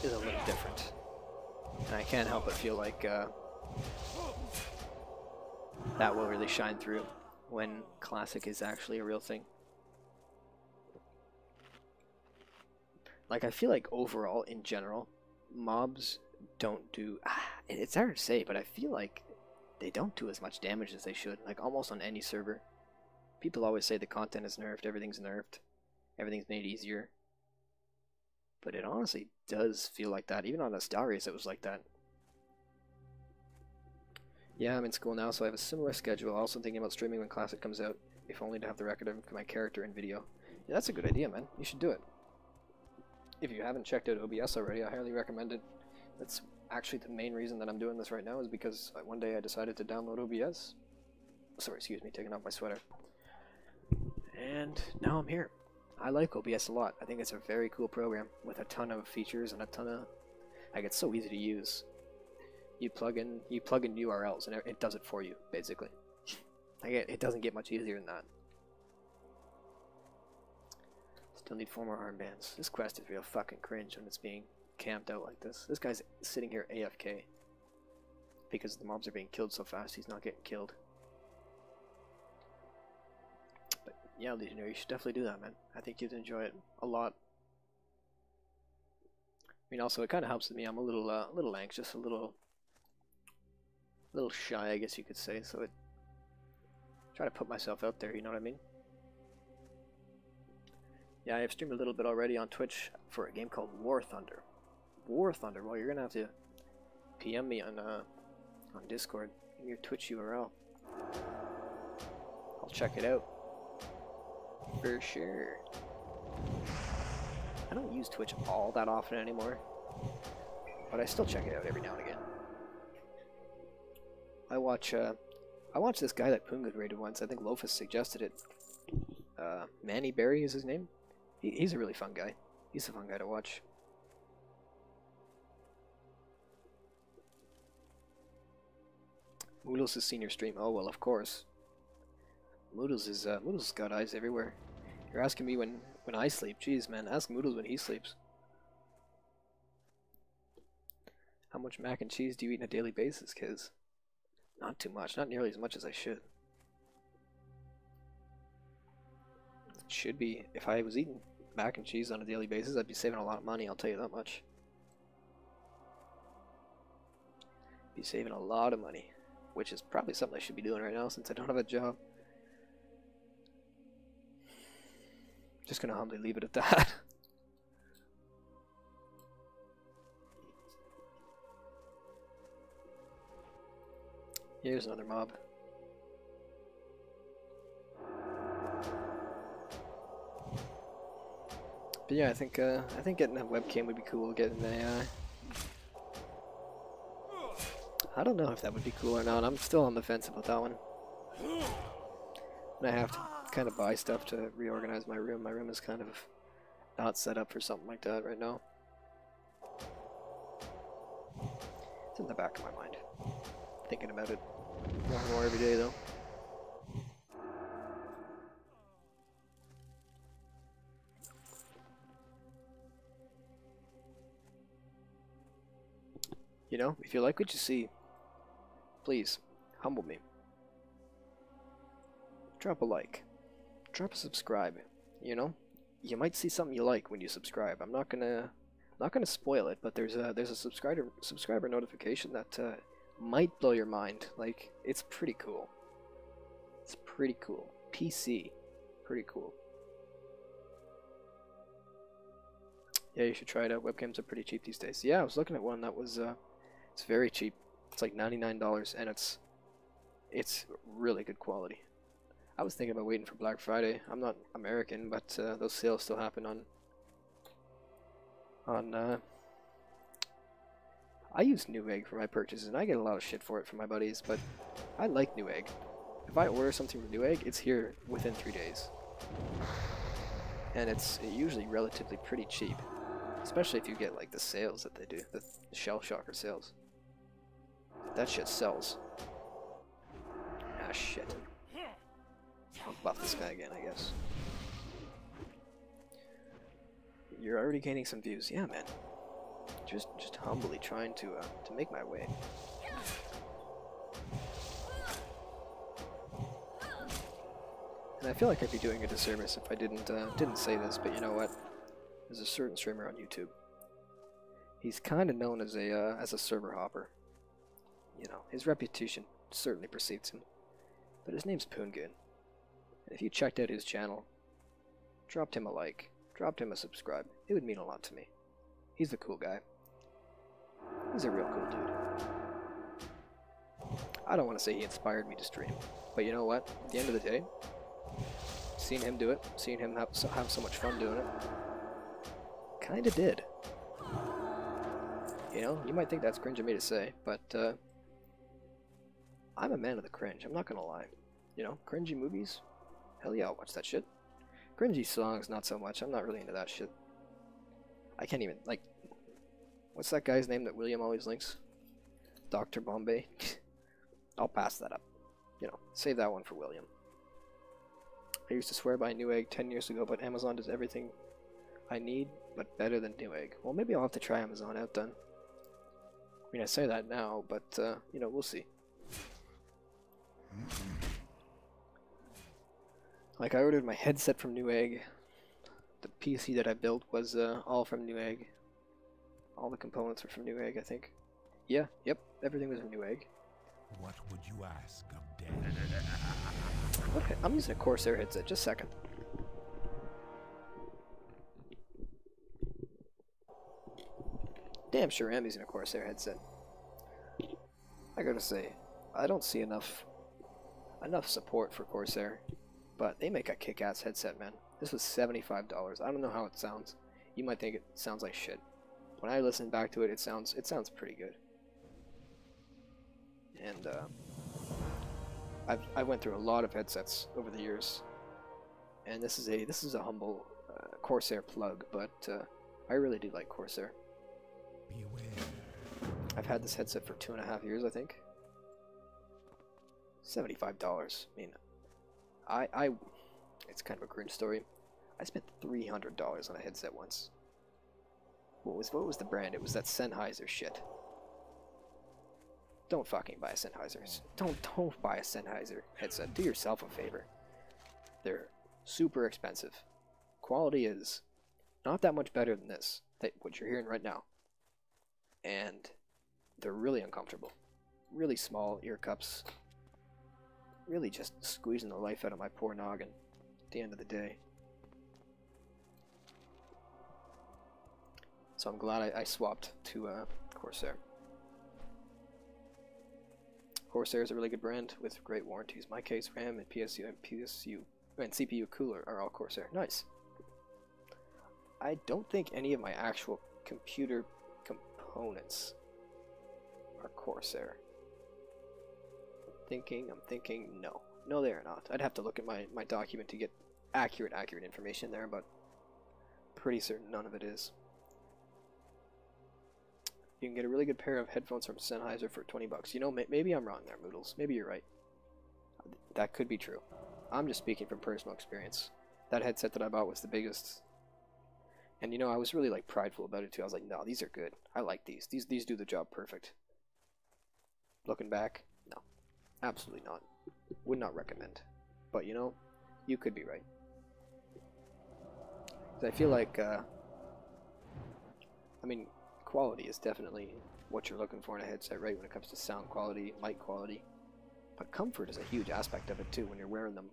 is a little different. And I can't help but feel like that will really shine through when Classic is actually a real thing. Like, I feel like overall, in general, mobs don't do... it's hard to say, but I feel like they don't do as much damage as they should, like almost on any server. People always say the content is nerfed, everything's nerfed, everything's made easier. But it honestly does feel like that. Even on Astarius it was like that. Yeah, I'm in school now, so I have a similar schedule. Also thinking about streaming when Classic comes out, if only to have the record of my character in video. Yeah, that's a good idea, man. You should do it. If you haven't checked out OBS already, I highly recommend it. That's actually the main reason that I'm doing this right now, is because one day I decided to download OBS. Sorry, excuse me, taking off my sweater. And now I'm here. I like OBS a lot. I think it's a very cool program with a ton of features and a ton of... like, it's so easy to use. You plug in URLs and it does it for you, basically. Like, it doesn't get much easier than that. Still need 4 more armbands. This quest is real fucking cringe when it's being camped out like this. This guy's sitting here AFK. Because the mobs are being killed so fast, he's not getting killed. But yeah, Legionnaire, you should definitely do that, man. I think you'd enjoy it a lot. I mean, also, it kind of helps with me. I'm a little anxious, a little shy, I guess you could say. So it try to put myself out there, you know what I mean? Yeah, I've streamed a little bit already on Twitch for a game called War Thunder. War Thunder. Well, you're gonna have to PM me on Discord. Give me your Twitch URL. I'll check it out for sure. I don't use Twitch all that often anymore, but I still check it out every now and again. I watch this guy that Punga rated once. I think Lofus suggested it. Manny Berry is his name. He's a really fun guy. He's a fun guy to watch. Moodles' senior stream. Oh well, of course. Moodles got eyes everywhere. You're asking me when I sleep. Jeez, man, ask Moodles when he sleeps. How much mac and cheese do you eat on a daily basis, kids? Not too much. Not nearly as much as I should. It should be. If I was eating mac and cheese on a daily basis, I'd be saving a lot of money, I'll tell you that much. Be saving a lot of money, which is probably something I should be doing right now since I don't have a job. Just gonna humbly leave it at that. Here's another mob. But yeah, I think getting a webcam would be cool. Getting a I don't know if that would be cool or not. I'm still on the fence about that one. And I have to kind of buy stuff to reorganize my room. My room is kind of not set up for something like that right now. It's in the back of my mind. Thinking about it more and more every day, though. You know, if you like what you see, please, humble me. Drop a like. Drop a subscribe. You know? You might see something you like when you subscribe. I'm not gonna spoil it, but there's a subscriber notification that might blow your mind. Like, it's pretty cool. It's pretty cool. PC. Pretty cool. Yeah, you should try it out. Webcams are pretty cheap these days. Yeah, I was looking at one that was, it's very cheap. It's like $99, and it's really good quality. I was thinking about waiting for Black Friday. I'm not American, but those sales still happen on I use Newegg for my purchases, and I get a lot of shit for it from my buddies, but I like Newegg. If I order something from Newegg, it's here within 3 days. And it's usually relatively pretty cheap, especially if you get like the sales that they do, the shell shocker sales. That shit sells. Ah, shit. I'll buff this guy again, I guess. You're already gaining some views. Yeah, man. Just humbly trying to make my way. And I feel like I'd be doing a disservice if I didn't say this, but you know what? There's a certain streamer on YouTube. He's kind of known as a server hopper. You know, his reputation certainly precedes him. But his name's Poongoon. And if you checked out his channel, dropped him a like, dropped him a subscribe, it would mean a lot to me. He's the cool guy. He's a real cool dude. I don't want to say he inspired me to stream, but you know what? At the end of the day, seeing him do it, seeing him have so much fun doing it, kinda did. You know, you might think that's cringe of me to say, but I'm a man of the cringe, I'm not gonna lie. You know, cringy movies? Hell yeah, I'll watch that shit. Cringy songs, not so much. I'm not really into that shit. I can't even, like, what's that guy's name that William always links? Dr. Bombay? I'll pass that up. You know, save that one for William. I used to swear by Newegg 10 years ago, but Amazon does everything I need, but better than Newegg. Well, maybe I'll have to try Amazon out then. I mean, I say that now, but, you know, we'll see. Like, I ordered my headset from Newegg. The PC that I built was all from Newegg. All the components were from Newegg, I think. Yeah, yep, everything was from Newegg. What would you ask of death? Okay, I'm using a Corsair headset, just a second. Damn sure am using a Corsair headset. I gotta say, I don't see enough support for Corsair, but they make a kick-ass headset, man. This was $75. I don't know how it sounds. You might think it sounds like shit. When I listen back to it, it sounds pretty good. And I went through a lot of headsets over the years, and this is a humble Corsair plug, but I really do like Corsair. Beware. I've had this headset for 2.5 years, I think. $75. I mean, I it's kind of a cringe story. I spent $300 on a headset once. What was the brand? It was that Sennheiser shit. Don't fucking buy a Sennheiser. Don't buy a Sennheiser headset. Do yourself a favor. They're super expensive. Quality is not that much better than this, what you're hearing right now. And they're really uncomfortable. Really small ear cups. Really just squeezing the life out of my poor noggin at the end of the day. So I'm glad I swapped to Corsair. Corsair is a really good brand with great warranties. My case, RAM, and PSU and CPU cooler are all Corsair. Nice. I don't think any of my actual computer components are Corsair. I'm thinking no. No, they are not. I'd have to look at my document to get accurate information there, but pretty certain none of it is. You can get a really good pair of headphones from Sennheiser for 20 bucks. You know, maybe I'm wrong there, Moodles. Maybe you're right. That could be true. I'm just speaking from personal experience. That headset that I bought was the biggest. And you know, I was really like prideful about it too. I was like, no, these are good. I like these. These do the job perfect. Looking back, no. Absolutely not. Would not recommend. But you know, you could be right. 'Cause I feel like, I mean, quality is definitely what you're looking for in a headset, right? When it comes to sound quality, mic quality. But comfort is a huge aspect of it too. When you're wearing them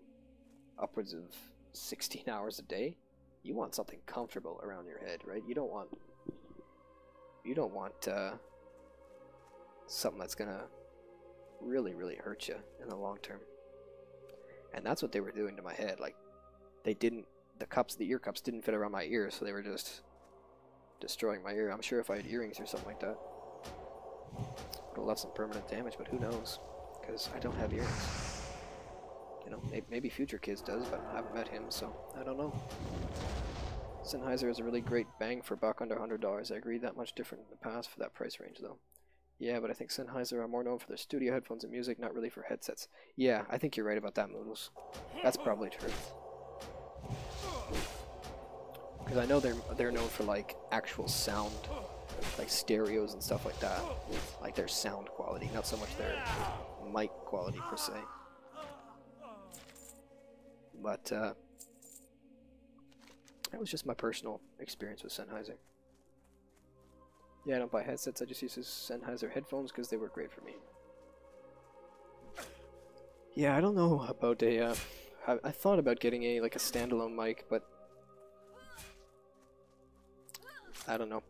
upwards of 16 hours a day, you want something comfortable around your head, right? You don't want something that's gonna really, really hurt you in the long term. And that's what they were doing to my head. Like, the ear cups didn't fit around my ear, so they were just destroying my ear. I'm sure if I had earrings or something like that, would have left some permanent damage, but who knows? Because I don't have earrings. You know, maybe Future Kids does, but I haven't met him, so I don't know. Sennheiser is a really great bang for buck under $100. I agree, that much different in the past for that price range, though. Yeah, but I think Sennheiser are more known for their studio headphones and music, not really for headsets. Yeah, I think you're right about that, Moodles. That's probably true. Because I know they're known for like actual sound, like stereos and stuff like that. Like their sound quality, not so much their mic quality per se. But that was just my personal experience with Sennheiser. Yeah, I don't buy headsets, I just use Sennheiser headphones because they work great for me. Yeah, I don't know about a, I thought about getting a standalone mic, but I don't know.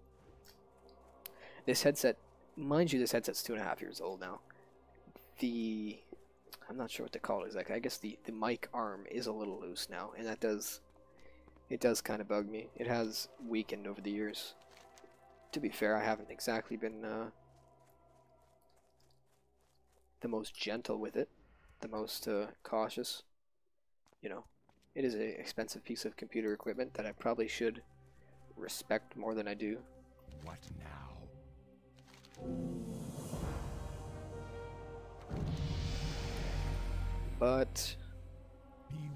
This headset, mind you, this headset's 2.5 years old now. I'm not sure what to call it exactly. I guess the mic arm is a little loose now, and it does kind of bug me. It has weakened over the years. To be fair, I haven't exactly been the most gentle with it, the most cautious. You know, it is an expensive piece of computer equipment that I probably should respect more than I do. What now? But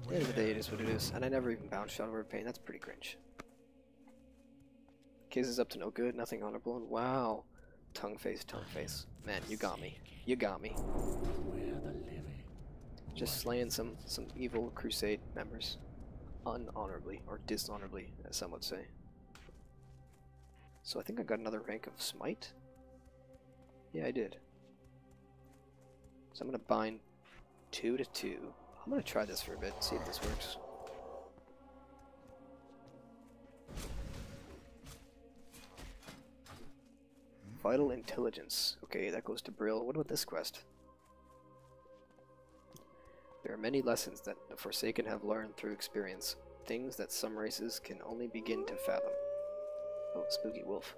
at the end of the day, it is what it is, and I never even bounce shot over pain. That's pretty cringe. Kiz is up to no good, nothing honorable, and wow. Tongue face. Man, you got me. You got me. Just slaying some evil crusade members. Unhonorably, or dishonorably, as some would say. So I think I got another rank of Smite? Yeah, I did. So I'm gonna bind 2 to 2. I'm gonna try this for a bit, see if this works. Vital Intelligence. Okay, that goes to Brill. What about this quest? There are many lessons that the Forsaken have learned through experience. Things that some races can only begin to fathom. Oh, spooky wolf.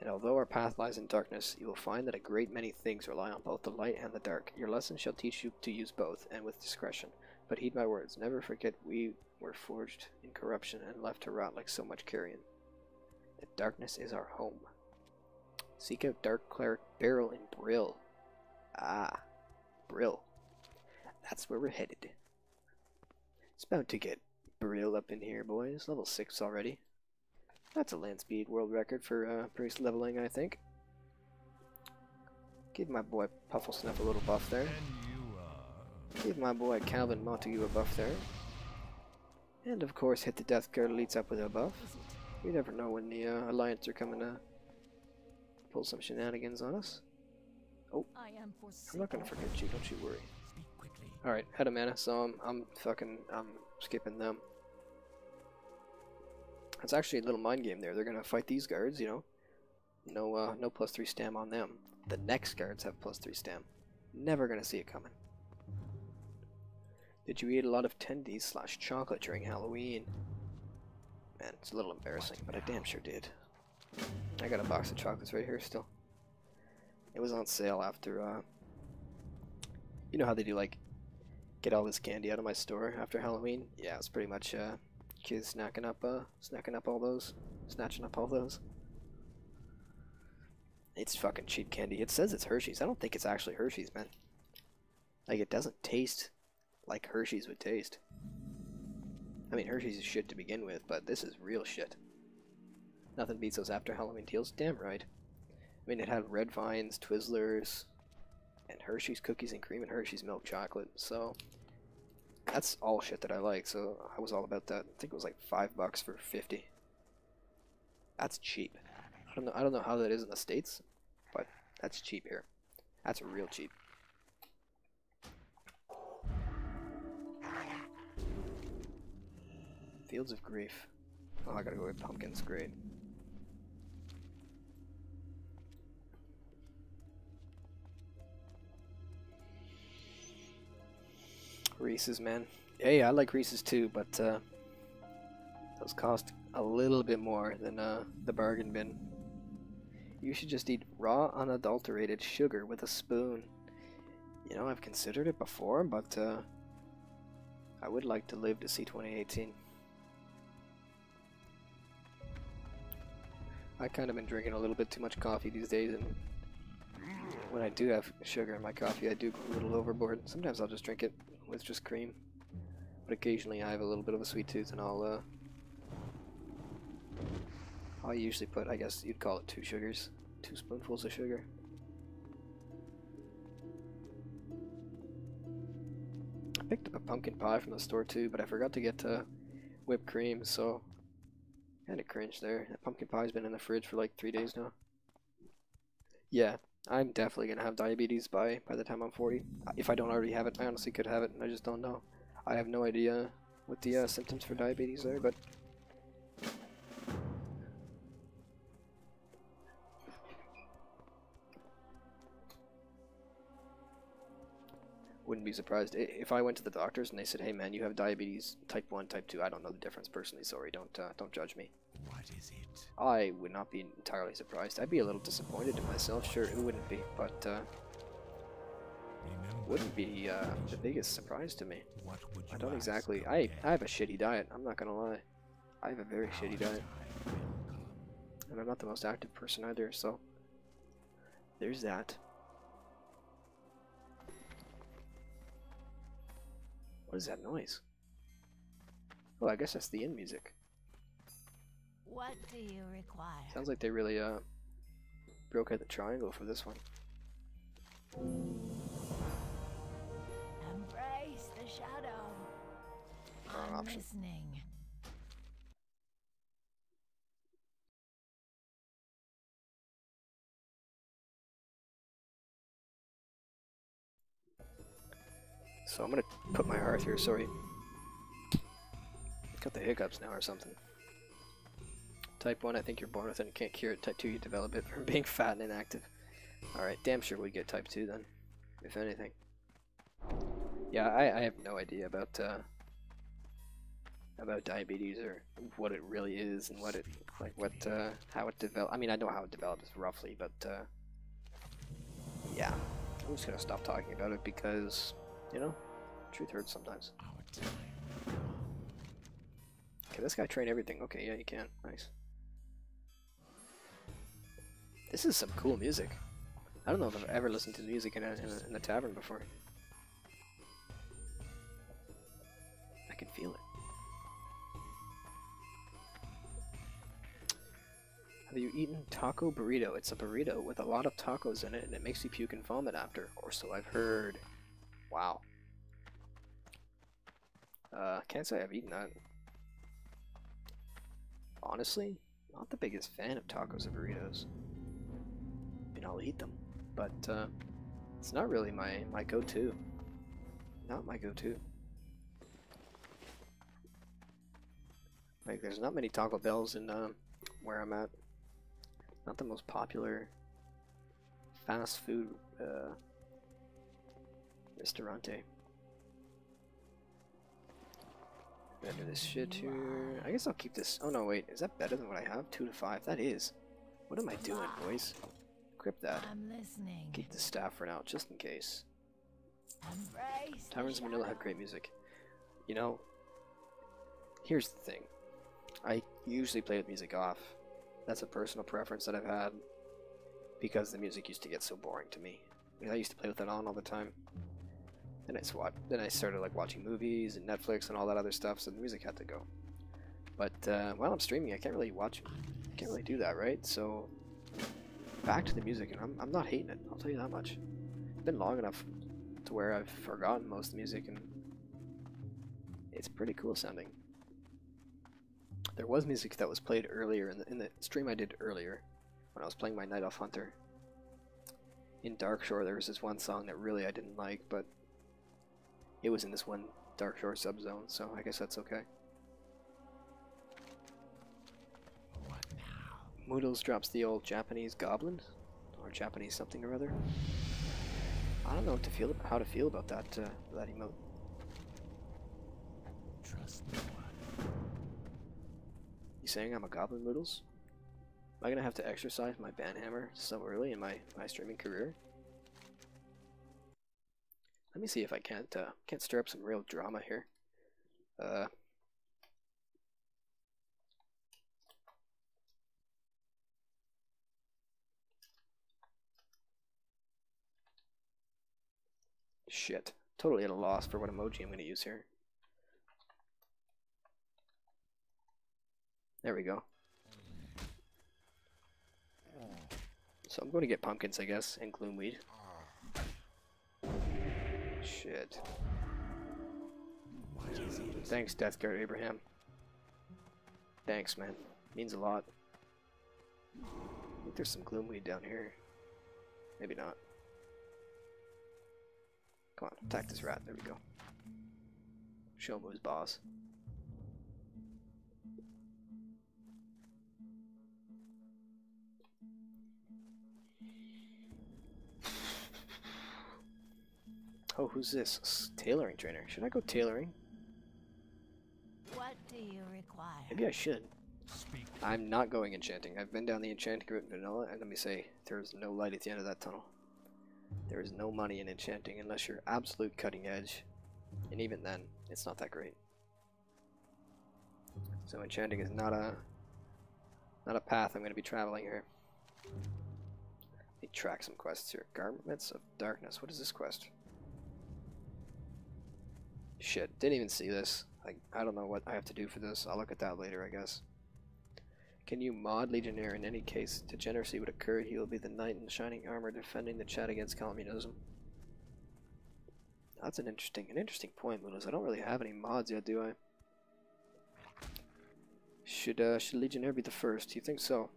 And although our path lies in darkness, you will find that a great many things rely on both the light and the dark. Your lesson shall teach you to use both, and with discretion. But heed my words. Never forget we were forged in corruption and left to rot like so much carrion. The darkness is our home. Seek out Dark Cleric Beryl in Brill. Ah, Brill. That's where we're headed. It's about to get Brill up in here, boys. Level 6 already. That's a land speed world record for priest leveling, I think. Give my boy Pufflesnuff a little buff there. Give my boy Calvin Montague a buff there. And of course, hit the Death Guard elites up with a buff. You never know when the Alliance are coming to pull some shenanigans on us. Oh, I'm not gonna forget you, don't you worry. Alright, head of mana, so I'm skipping them. It's actually a little mind game there. They're gonna fight these guards, you know. No +3 stam on them. The next guards have +3 stam. Never gonna see it coming. Did you eat a lot of tendies / chocolate during Halloween? Man, it's a little embarrassing, but I damn sure did. I got a box of chocolates right here still. It was on sale after, you know how they do, like, get all this candy out of my store after Halloween? Yeah, it's pretty much, kids snatching up all those. It's fucking cheap candy. It says it's Hershey's. I don't think it's actually Hershey's, man. Like, it doesn't taste like Hershey's would taste. I mean, Hershey's is shit to begin with, but this is real shit. Nothing beats those after Halloween deals. Damn right. I mean, it had Red Vines, Twizzlers, and Hershey's cookies and cream and Hershey's milk chocolate. So that's all shit that I like. So I was all about that. I think it was like $5 for 50. That's cheap. I don't know how that is in the States, but that's cheap here. That's real cheap. Fields of Grief. Oh, I gotta go with pumpkins. Great. Reese's, man. Hey, I like Reese's too, but those cost a little bit more than the bargain bin. You should just eat raw, unadulterated sugar with a spoon. You know, I've considered it before, but I would like to live to see 2018. I kind of been drinking a little bit too much coffee these days, and when I do have sugar in my coffee, I do go a little overboard. Sometimes I'll just drink it with just cream, but occasionally I have a little bit of a sweet tooth, and I'll usually put, I guess you'd call it 2 sugars, 2 spoonfuls of sugar. I picked up a pumpkin pie from the store too, but I forgot to get whipped cream, so kinda cringe there. That pumpkin pie's been in the fridge for like 3 days now. Yeah, I'm definitely gonna have diabetes by the time I'm 40. If I don't already have it, I honestly could have it, and I just don't know. I have no idea what the symptoms for diabetes are, but wouldn't be surprised if I went to the doctors and they said, "Hey man, you have diabetes type 1, type 2. I don't know the difference personally. Sorry, don't judge me." What is it? I would not be entirely surprised. I'd be a little disappointed in myself. Sure, who wouldn't be? But wouldn't be the biggest surprise to me. I don't exactly. I have a shitty diet. I'm not gonna lie. I have a very shitty diet, and I'm not the most active person either. So there's that. What is that noise? Oh, I guess that's the end music. What do you require? Sounds like they really broke out the triangle for this one. Embrace the shadow. Wrong I'm option. listening. So I'm gonna put my hearth here, sorry. Got the hiccups now or something. Type 1, I think you're born with it and can't cure it. Type 2, you develop it from being fat and inactive. Alright, damn sure we get type 2 then, if anything. Yeah, I have no idea about diabetes or what it really is and what it, like what, how it develops. I mean, I know how it develops roughly, but yeah. I'm just gonna stop talking about it because, you know, truth hurts sometimes. Can this guy train everything? Okay, yeah, you can. Nice. This is some cool music. I don't know if I've ever listened to music in a tavern before. I can feel it. Have you eaten taco burrito? It's a burrito with a lot of tacos in it, and it makes you puke and vomit after, or so I've heard. Wow. Can't say I've eaten that. Honestly, not the biggest fan of tacos or burritos. I mean, I'll eat them, but it's not really my go-to. Not my go-to. Like, there's not many Taco Bells in where I'm at. Not the most popular fast food restaurante. Enter this shit here. I guess I'll keep this. Oh no, wait. Is that better than what I have? 2 to 5. That is. What am I doing, boys? Equip that. I'm listening. Keep the staff for now, just in case. Embrace the Taverns in Manila have shadow. great music. You know, here's the thing. I usually play with music off. That's a personal preference that I've had because the music used to get so boring to me. I used to play with it on all the time. Then I started like watching movies and Netflix and all that other stuff, so the music had to go. But while I'm streaming, I can't really do that, right? So back to the music, and I'm not hating it. I'll tell you that much. It's been long enough to where I've forgotten most of the music, and it's pretty cool sounding. There was music that was played earlier in the stream I did earlier when I was playing my Night Elf Hunter. In Darkshore, there was this one song that really I didn't like, but it was in this one Darkshore subzone, so I guess that's okay. Moodles drops the old Japanese goblin, or Japanese something or other. I don't know what to feel, how to feel about that that emote. Trust no one. You saying I'm a goblin, Moodles? Am I gonna have to exercise my banhammer so early in my streaming career? Let me see if I can't stir up some real drama here. Shit. Totally at a loss for what emoji I'm going to use here. There we go. So I'm going to get pumpkins, I guess, and gloomweed. Shit. What is it? Thanks, Deathguard Abraham. Thanks, man. Means a lot. I think there's some gloomweed down here. Maybe not. Come on, attack this rat. There we go. Show him who's boss. Oh, who's this? Tailoring trainer. Should I go tailoring? What do you require? Maybe I should. Speak. I'm not going enchanting. I've been down the enchanting route in vanilla, and let me say, there's no light at the end of that tunnel. There is no money in enchanting unless you're absolute cutting edge, and even then, it's not that great. So enchanting is not a path I'm going to be traveling here. Let me track some quests here. Garments of Darkness. What is this quest? Shit, didn't even see this. I don't know what I have to do for this. I'll look at that later, I guess. Can you mod Legionnaire? In any case degeneracy would occur, he will be the knight in shining armor defending the chat against communism. That's an interesting point, Lunas. I don't really have any mods yet, do I? Should Legionnaire be the first? You think so?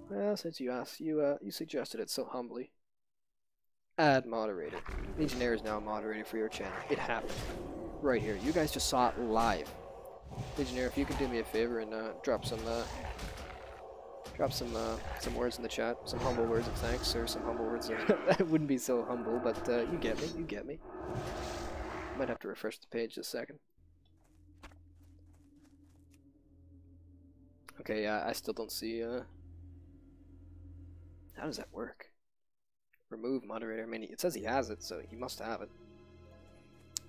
Well, since you asked, you suggested it so humbly. Add moderator. Legionnaire is now moderated for your channel. It happened. Right here. You guys just saw it live. Legionnaire, if you could do me a favor and drop some words in the chat, some humble words of thanks, or some humble words of that wouldn't be so humble, but you get me. Might have to refresh the page just a second. Okay, yeah, I still don't see how does that work? Remove moderator. I mean, it says he has it, so he must have it.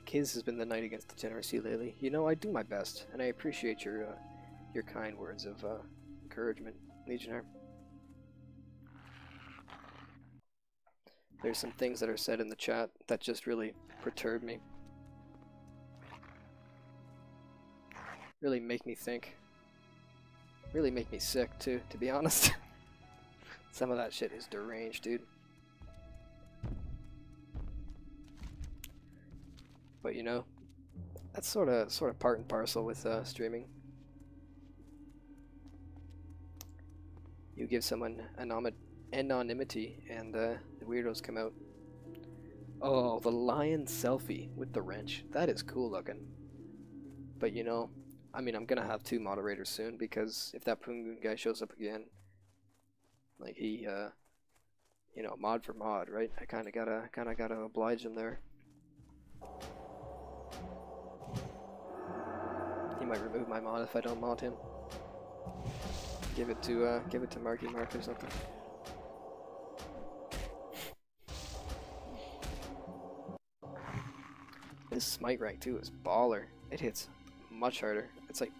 Kiz has been the knight against degeneracy lately. You know, I do my best, and I appreciate your kind words of encouragement, Legionnaire. There's some things that are said in the chat that just really perturb me. Really make me think. Really make me sick, too, to be honest. Some of that shit is deranged, dude. But you know, that's sort of part and parcel with streaming. You give someone anonymity, and the weirdos come out. Oh, the lion selfie with the wrench. That is cool looking. But you know, I mean, I'm gonna have 2 moderators soon, because if that Pungoon guy shows up again, like he, you know, mod for mod, right? I kind of gotta oblige him there. He might remove my mod if I don't mod him. Give it to Marky Mark or something. This smite rank too is baller. It hits much harder. It's like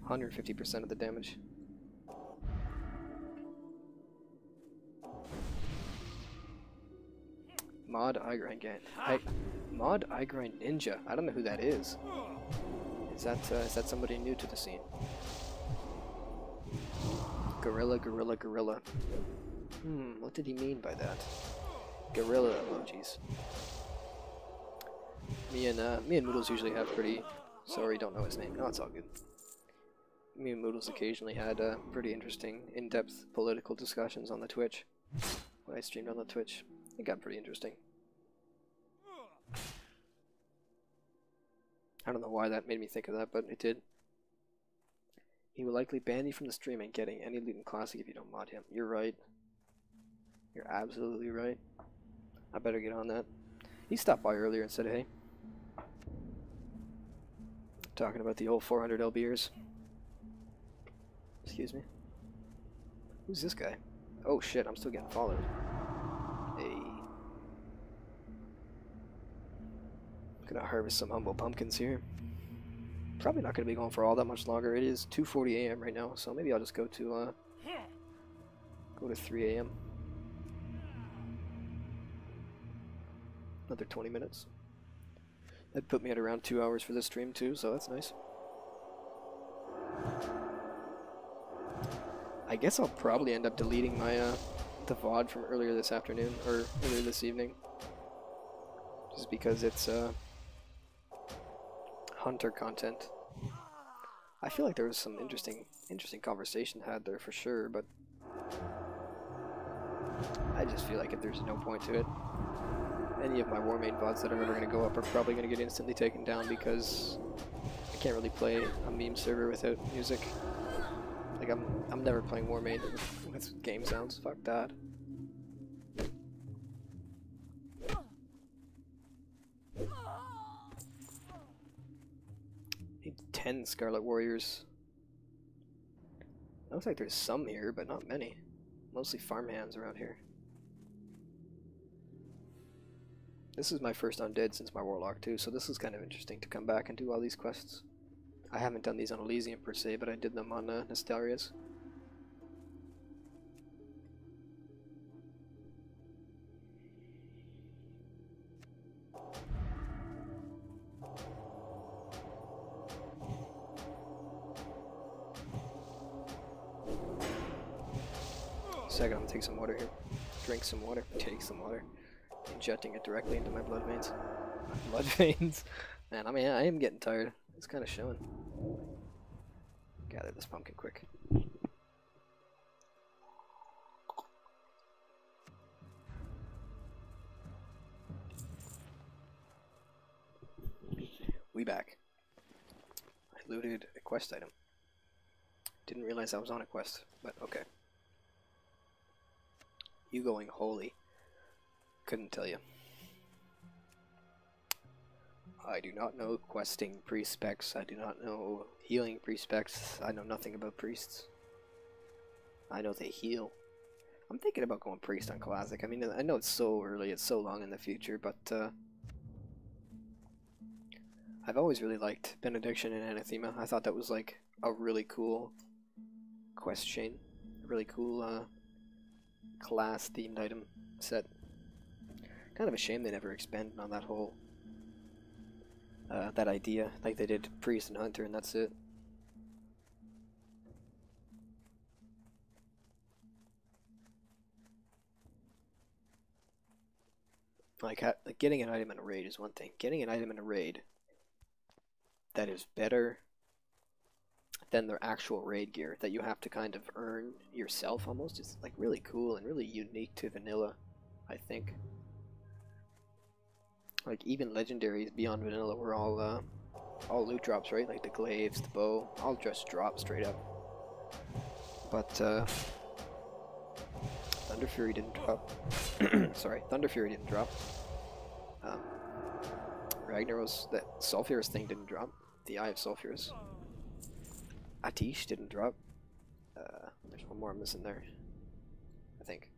150% of the damage. Mod iGrind Mod iGrind Ninja. I don't know who that is. Is that somebody new to the scene? Gorilla. What did he mean by that? Gorilla emojis. Me and Moodles usually have pretty... Sorry, don't know his name. No, it's all good. Me and Moodles occasionally had pretty interesting, in-depth political discussions on the Twitch. When I streamed on the Twitch. It got pretty interesting. I don't know why that made me think of that, but it did. He will likely ban you from the stream and getting any loot in Classic if you don't mod him. You're right. You're absolutely right. I better get on that. He stopped by earlier and said, hey. Talking about the old 400 LBers. Excuse me. Who's this guy? Oh shit, I'm still getting followed. Hey. Gonna harvest some humble pumpkins here. Probably not gonna be going for all that much longer. It is 2:40 a.m. right now, so maybe I'll just go to 3 a.m. Another 20 minutes. That'd put me at around 2 hours for this stream too, so that's nice. I guess I'll probably end up deleting my the VOD from earlier this afternoon, or earlier this evening. Just because it's hunter content. I feel like there was some interesting conversation had there for sure, but I just feel like if there's no point to it, any of my War Main VODs that are ever going to go up are probably going to get instantly taken down because I can't really play a meme server without music. Like I'm never playing War Main with game sounds. Fuck that. Need 10 Scarlet Warriors. Looks like there's some here, but not many. Mostly farmhands around here. This is my first undead since my Warlock too, so this is kind of interesting to come back and do all these quests. I haven't done these on Elysium per se, but I did them on Nostalrius. Second, I'm gonna take some water here. Drink some water. Take some water. Injecting it directly into my blood veins. Blood veins? Man, I mean, I am getting tired. It's kind of showing. Gather this pumpkin quick. We back. I looted a quest item. Didn't realize I was on a quest, but okay. You going holy. Couldn't tell you. I do not know questing pre-specs. I do not know healing pre-specs. I know nothing about priests. I know they heal. I'm thinking about going priest on Classic. I mean, I know it's so early, it's so long in the future, but I've always really liked Benediction and Anathema. I thought that was like a really cool quest chain. A really cool class-themed item set. Kind of a shame they never expanded on that whole that idea, like they did priest and hunter, and that's it. Like getting an item in a raid is one thing. Getting an item in a raid that is better than their actual raid gear that you have to kind of earn yourself almost is like really cool and really unique to vanilla, I think. Like even legendaries beyond vanilla were all loot drops, right? Like the glaives, the bow, all just drop straight up. But Thunder Fury didn't drop. Sorry, Thunder Fury didn't drop. Ragnaros, that Sulfurous thing didn't drop. The Eye of Sulfurous. Atish didn't drop. There's one more missing there, I think.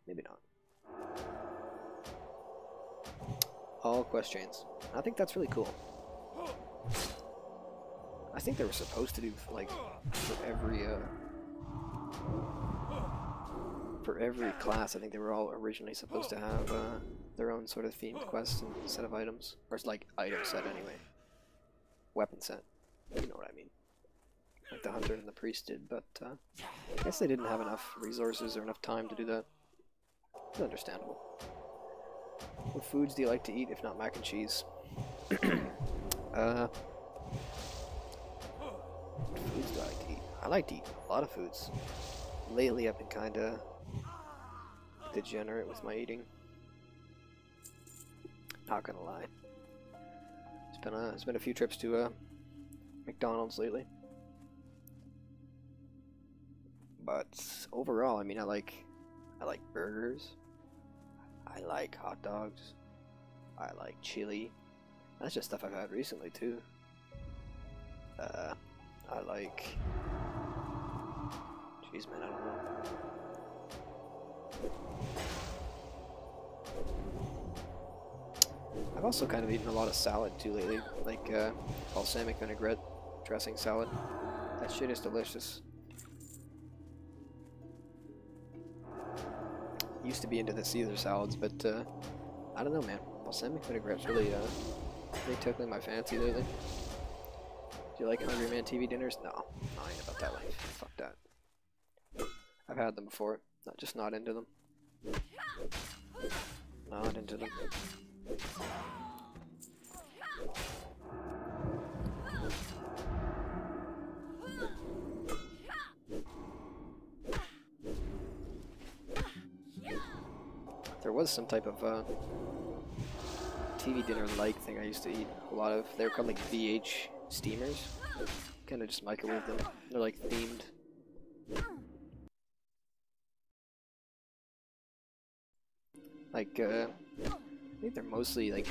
Maybe not. All quest chains. I think that's really cool. I think they were supposed to do like for every class. I think they were all originally supposed to have their own sort of themed quests and set of items, or it's like item set anyway. Weapon set. You know what I mean? Like the hunter and the priest did, but I guess they didn't have enough resources or enough time to do that. It's understandable. What foods do you like to eat, if not mac and cheese? What foods do I like to eat? I like to eat a lot of foods. Lately I've been kinda degenerate with my eating. Not gonna lie. It's been a few trips to McDonald's lately. But overall, I mean, I like burgers. I like hot dogs. I like chili. That's just stuff I've had recently too. I like. Jeez, man, I don't know. I've also kind of eaten a lot of salad too lately, like balsamic vinaigrette dressing salad. That shit is delicious. Used to be into the Caesar salads, but I don't know, man. Balsamic vinaigrette's really tickling my fancy lately. Do you like Hungry Man TV dinners? No, I ain't about that life. Fuck that. I've had them before, not into them. Not into them. There was some type of TV dinner-like thing I used to eat a lot of. They were called like VH steamers. Kind of just microwave them. They're like themed. Like, I think they're mostly like,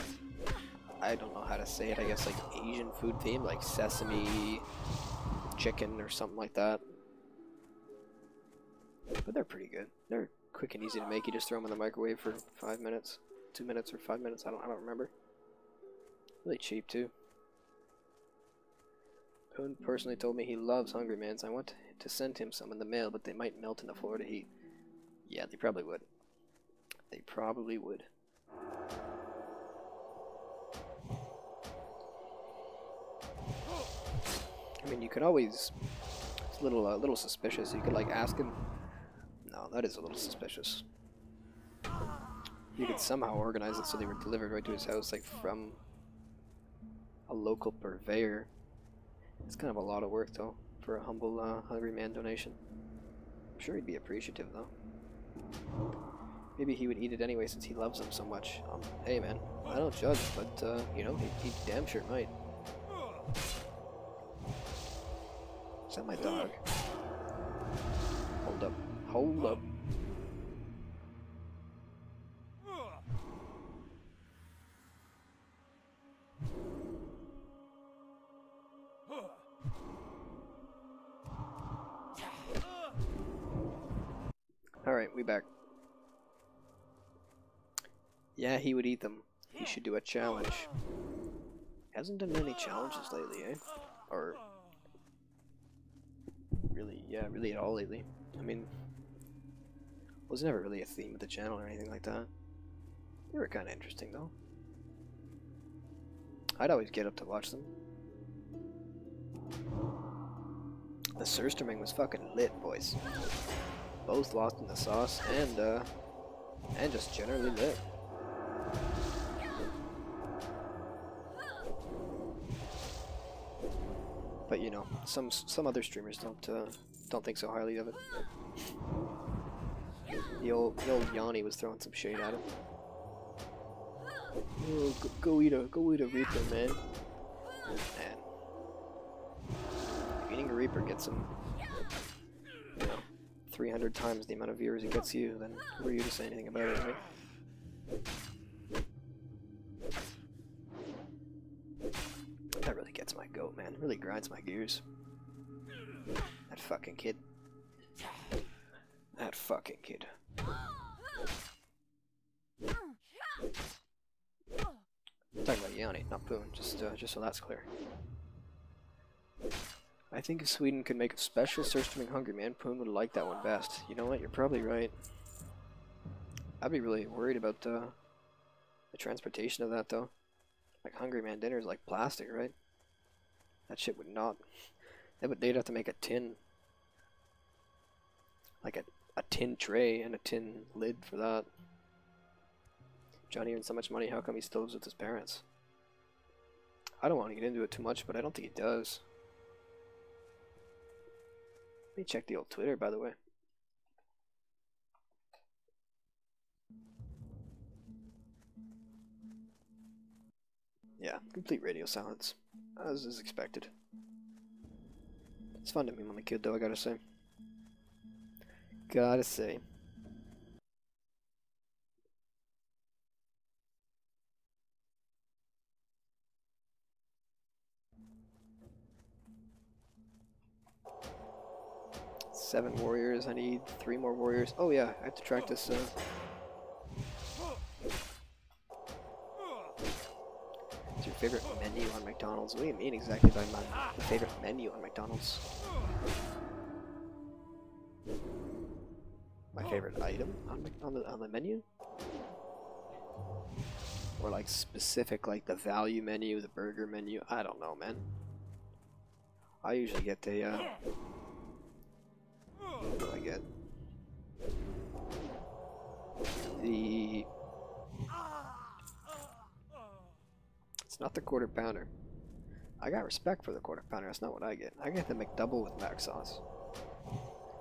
I don't know how to say it, I guess like Asian food themed, like sesame chicken or something like that. But they're pretty good. They're quick and easy to make. You just throw them in the microwave for 5 minutes, 2 minutes or 5 minutes. I don't remember. Really cheap too. Poon personally told me he loves Hungry Man's. I want to send him some in the mail, but they might melt in the Florida heat. Yeah, they probably would. They probably would. I mean, you could always. It's a little suspicious. You could like ask him. No, that is a little suspicious. You could somehow organize it so they were delivered right to his house, like from a local purveyor. It's kind of a lot of work, though, for a humble Hungry Man donation. I'm sure he'd be appreciative, though. Maybe he would eat it anyway since he loves them so much. Hey, man, I don't judge, but, you know, he damn sure might. Is that my dog? Hold up. Hold up. Alright, we back. Yeah, he would eat them. He should do a challenge. Hasn't done many challenges lately, eh? Or really, yeah, really at all lately. I mean, was never really a theme of the channel or anything like that. They were kind of interesting though. I'd always get up to watch them. The Surströmming was fucking lit, boys. Both lost in the sauce and just generally lit. But you know, some other streamers don't think so highly of it. The old Yanni was throwing some shade at him. Oh, go eat a Reaper, man. Man, if eating a Reaper gets him, you know, 300 times the amount of viewers it gets you, then who are you to say anything about it, right? That really gets my goat, man. It really grinds my gears. That fucking kid. That fucking kid. I'm talking about Yanni, not Poon, just so that's clear. I think if Sweden could make a special Surströmming Hungry Man, Poon would like that one best. You know what? You're probably right. I'd be really worried about the transportation of that, though. Like, Hungry Man dinner is like plastic, right? That shit would not... They'd have to make a tin. Like a tin tray and a tin lid for that. Johnny earns so much money, how come he still lives with his parents? I don't want to get into it too much, but I don't think he does. Let me check the old Twitter, by the way. Yeah, complete radio silence, as is expected. It's fun to meme on the kid, though, I gotta say. Gotta say. Seven warriors. I need 3 more warriors. Oh yeah, I have to track this. What's your favorite menu on McDonald's? What do you mean exactly by my favorite menu on McDonald's? My favorite item on the menu? Or like specific, like the value menu, the burger menu? I don't know, man. I usually get the what do I get? It's not the quarter pounder. I got respect for the quarter pounder. That's not what I get. I get the McDouble with mac sauce.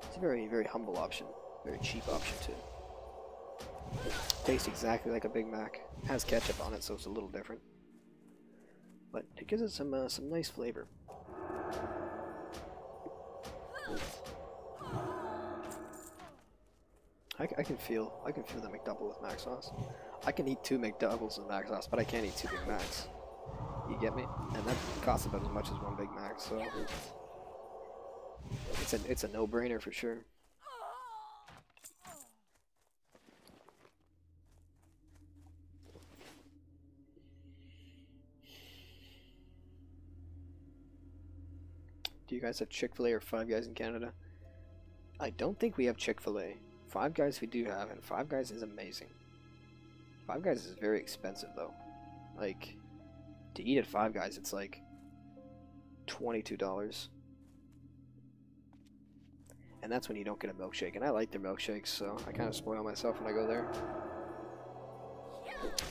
It's a very, very humble option. Very cheap option too. Tastes exactly like a Big Mac. Has ketchup on it, so it's a little different. But it gives it some nice flavor. I can feel the McDouble with mac sauce. I can eat 2 McDoubles with mac sauce, but I can't eat 2 Big Macs. You get me? And that costs about as much as 1 Big Mac, so it's a no-brainer for sure. Do you guys have Chick-fil-A or Five Guys in Canada? I don't think we have Chick-fil-A. Five Guys we do have, and Five Guys is amazing. Five Guys is very expensive though. Like, to eat at Five Guys it's like $22. And that's when you don't get a milkshake, and I like their milkshakes, so I kind of spoil myself when I go there.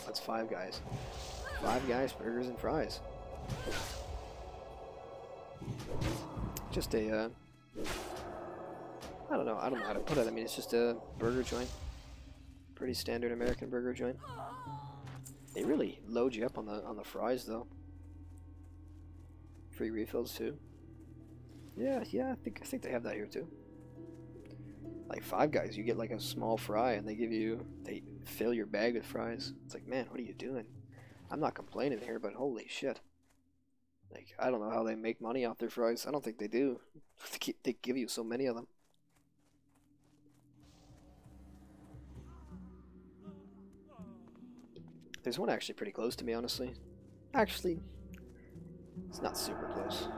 That's Five Guys. Five Guys burgers and fries. Just a I don't know how to put it. I mean, it's just a burger joint. Pretty standard American burger joint. They really load you up on the fries though. Free refills too. Yeah, I think they have that here too. Like Five Guys, you get like a small fry and they fill your bag with fries. It's like, man, what are you doing? I'm not complaining here, but holy shit. Like, I don't know how they make money off their fries. I don't think they do. They give you so many of them. There's one actually pretty close to me, honestly. Actually, it's not super close.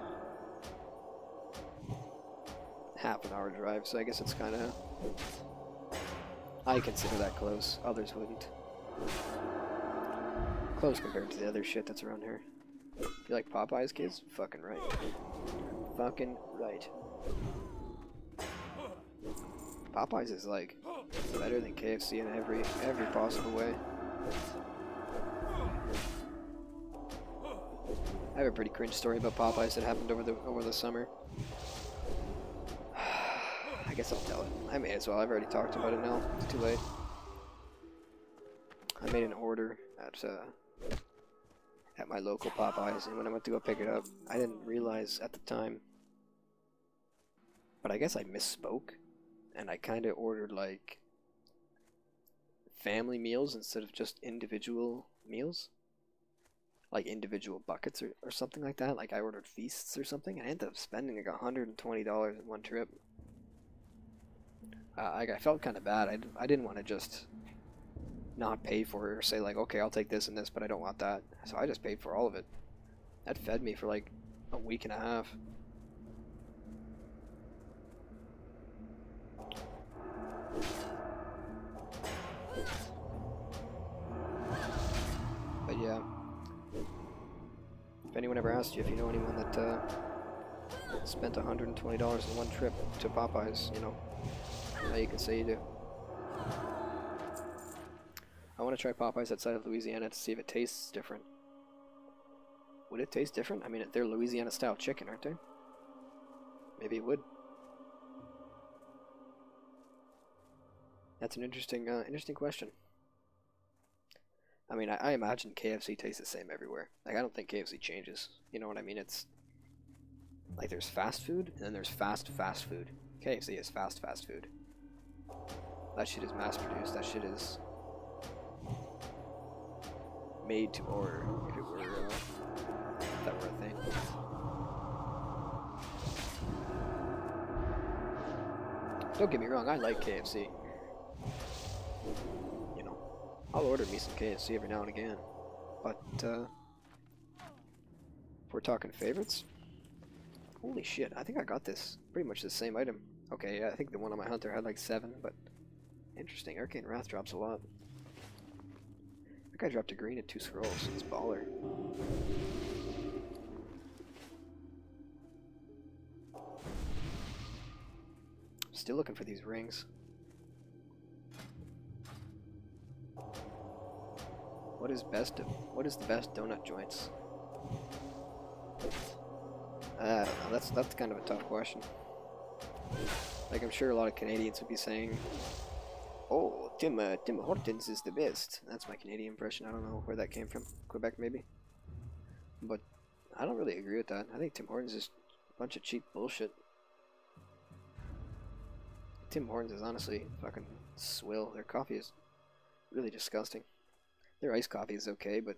Half an hour drive, so I guess it's kind of... I consider that close. Others wouldn't. Close compared to the other shit that's around here. You like Popeyes, kids? Fucking right. Fucking right. Popeyes is like better than KFC in every possible way. I have a pretty cringe story about Popeyes that happened over the summer. I guess I'll tell it. I may as well. I've already talked about it now. It's too late. I made an order at my local Popeyes, and when I went to go pick it up, I didn't realize at the time, but I guess I misspoke, and I kind of ordered like family meals instead of just individual meals, like individual buckets or something like that. Like I ordered feasts or something, and I ended up spending like $120 in one trip. I felt kind of bad. I didn't want to just not pay for it or say like, okay, I'll take this and this, but I don't want that. So I just paid for all of it. That fed me for like a week and a half. But yeah, if anyone ever asked you if you know anyone that spent $120 in one trip to Popeyes, you know, now you can say you do. I want to try Popeyes outside of Louisiana to see if it tastes different. Would it taste different? I mean, they're Louisiana style chicken, aren't they? Maybe it would. That's an interesting question. I mean, I imagine KFC tastes the same everywhere. Like, I don't think KFC changes. You know what I mean? It's like there's fast food, and then there's fast food. KFC is fast food. That shit is mass produced. That shit is made to order. If it were, if that were a thing. Don't get me wrong, I like KFC. You know, I'll order me some KFC every now and again. But, if we're talking favorites, holy shit, I think I got this. Pretty much the same item. Okay, yeah, I think the one on my hunter had like 7, but interesting. Arcane Wrath drops a lot. That guy dropped a green and 2 scrolls. It's baller. Still looking for these rings. What is the best donut joints? I don't know. That's kind of a tough question. Like, I'm sure a lot of Canadians would be saying, "Oh, Tim Hortons is the best." That's my Canadian impression. I don't know where that came from. Quebec, maybe. But I don't really agree with that. I think Tim Hortons is a bunch of cheap bullshit. Tim Hortons is honestly fucking swill. Their coffee is really disgusting. Their iced coffee is okay, but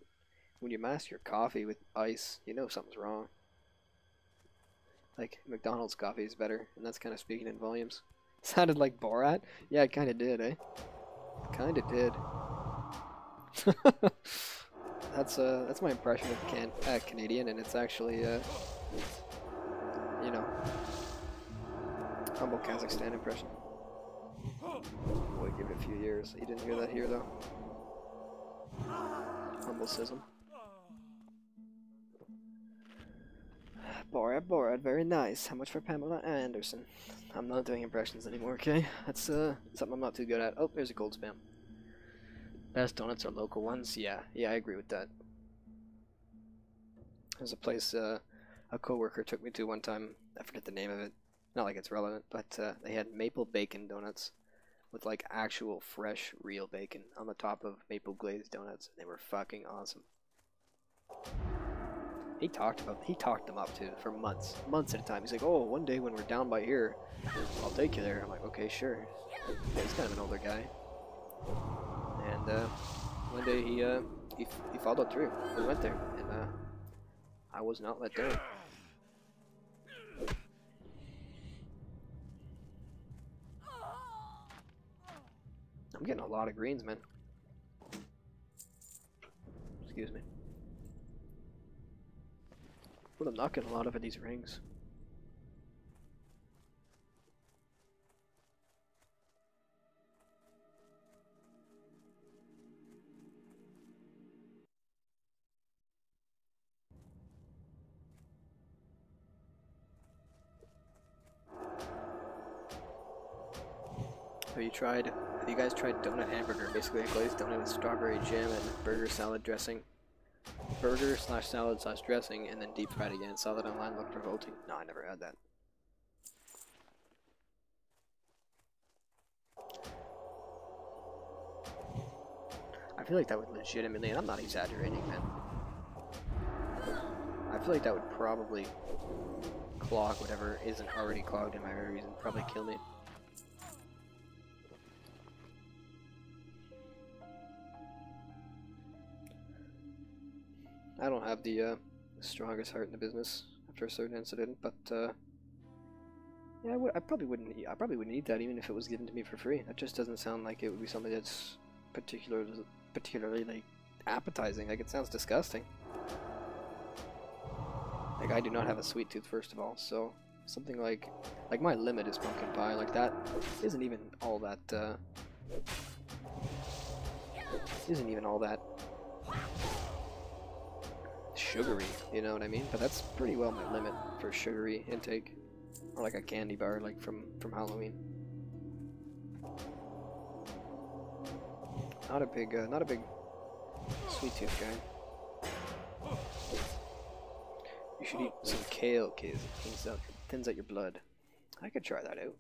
when you mask your coffee with ice, you know something's wrong. Like, McDonald's coffee is better, and that's kind of speaking in volumes. Sounded like Borat? Yeah, it kind of did, eh? Kind of did. That's my impression of Canadian, and it's actually, you know, humble Kazakhstan impression. Boy, give it a few years. You didn't hear that here, though. Humble sism. Borat, very nice. How much for Pamela Anderson? I'm not doing impressions anymore, okay? That's something I'm not too good at. Oh, there's a gold spam. Best donuts are local ones? Yeah, I agree with that. There's a place a coworker took me to one time. I forget the name of it. Not like it's relevant, but they had maple bacon donuts with like actual fresh, real bacon on the top of maple glazed donuts. They were fucking awesome. He talked them up too for months at a time. He's like, "Oh, one day when we're down by here, I'll take you there." I'm like, "Okay, sure." Yeah, he's kind of an older guy, and one day he followed through. We went there, and I was not let down. I'm getting a lot of greens, man. Excuse me. But I'm not getting a lot of these rings. Have you guys tried donut hamburger? Basically a glazed donut with strawberry jam and burger salad dressing. Burger slash salad slash dressing and then deep fried again. Saw that online, looked revolting. No, I never had that. I feel like that would legitimately, and I'm not exaggerating, man. I feel like that would probably clog whatever isn't already clogged in my arteries and probably kill me. I don't have the strongest heart in the business after a certain incident, but yeah, I probably wouldn't eat that even if it was given to me for free. That just doesn't sound like it would be something that's particularly like appetizing. Like, it sounds disgusting. Like, I do not have a sweet tooth, first of all, so something like my limit is pumpkin pie. Like, that isn't even all that sugary, you know what I mean? But that's pretty well my limit for sugary intake, or like a candy bar, like from Halloween. Not a big sweet tooth guy. You should eat some kale, kids. It thins out your blood. I could try that out.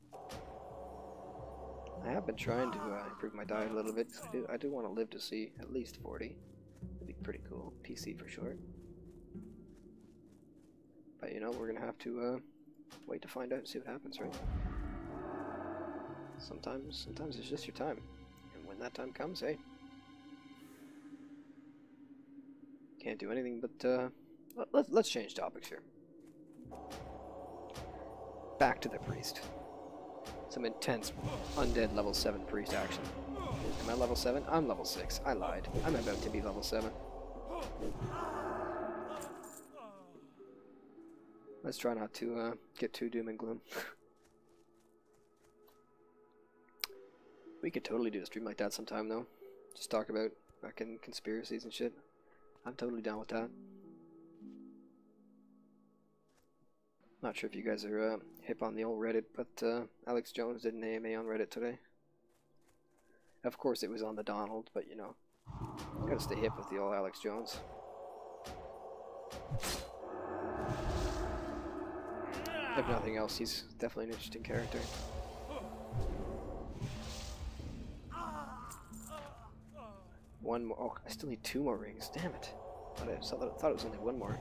I have been trying to improve my diet a little bit. I do want to live to see at least 40. That'd be pretty cool. PC for short. But you know, we're gonna have to wait to find out and see what happens, right? Sometimes it's just your time. And when that time comes, hey. Can't do anything but, let's change topics here. Back to the priest. Some intense undead level 7 priest action. Am I level 7? I'm level 6. I lied. I'm about to be level 7. Let's try not to get too doom and gloom. We could totally do a stream like that sometime though. Just talk about fucking conspiracies and shit. I'm totally down with that. Not sure if you guys are hip on the old Reddit, but Alex Jones did an AMA on Reddit today. Of course it was on the Donald, but you know, gotta stay hip with the old Alex Jones. If nothing else, he's definitely an interesting character. One more. Oh, I still need 2 more rings. Damn it. I thought it was only 1 more.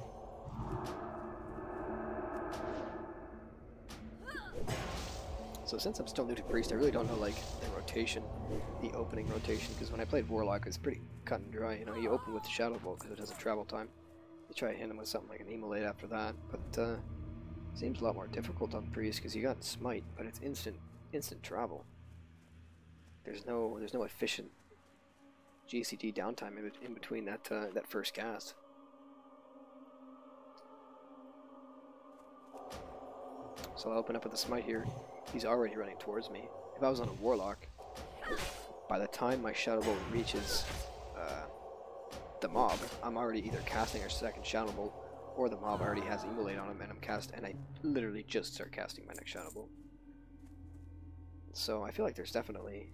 So since I'm still new to Priest, I really don't know like the rotation, the opening rotation, because when I played Warlock, it's pretty cut and dry. You know, you open with the Shadow Bolt because it has a travel time. You try to hit him with something like an Immolate after that, but seems a lot more difficult on Priest because you got Smite, but it's instant travel. There's no efficient GCD downtime in between that that first cast. So I'll open up with the Smite here. He's already running towards me. If I was on a Warlock, by the time my Shadow Bolt reaches the mob, I'm already either casting a second Shadow Bolt, or the mob already has Immolate on him and and I literally just start casting my next Shadow Bolt. So I feel like there's definitely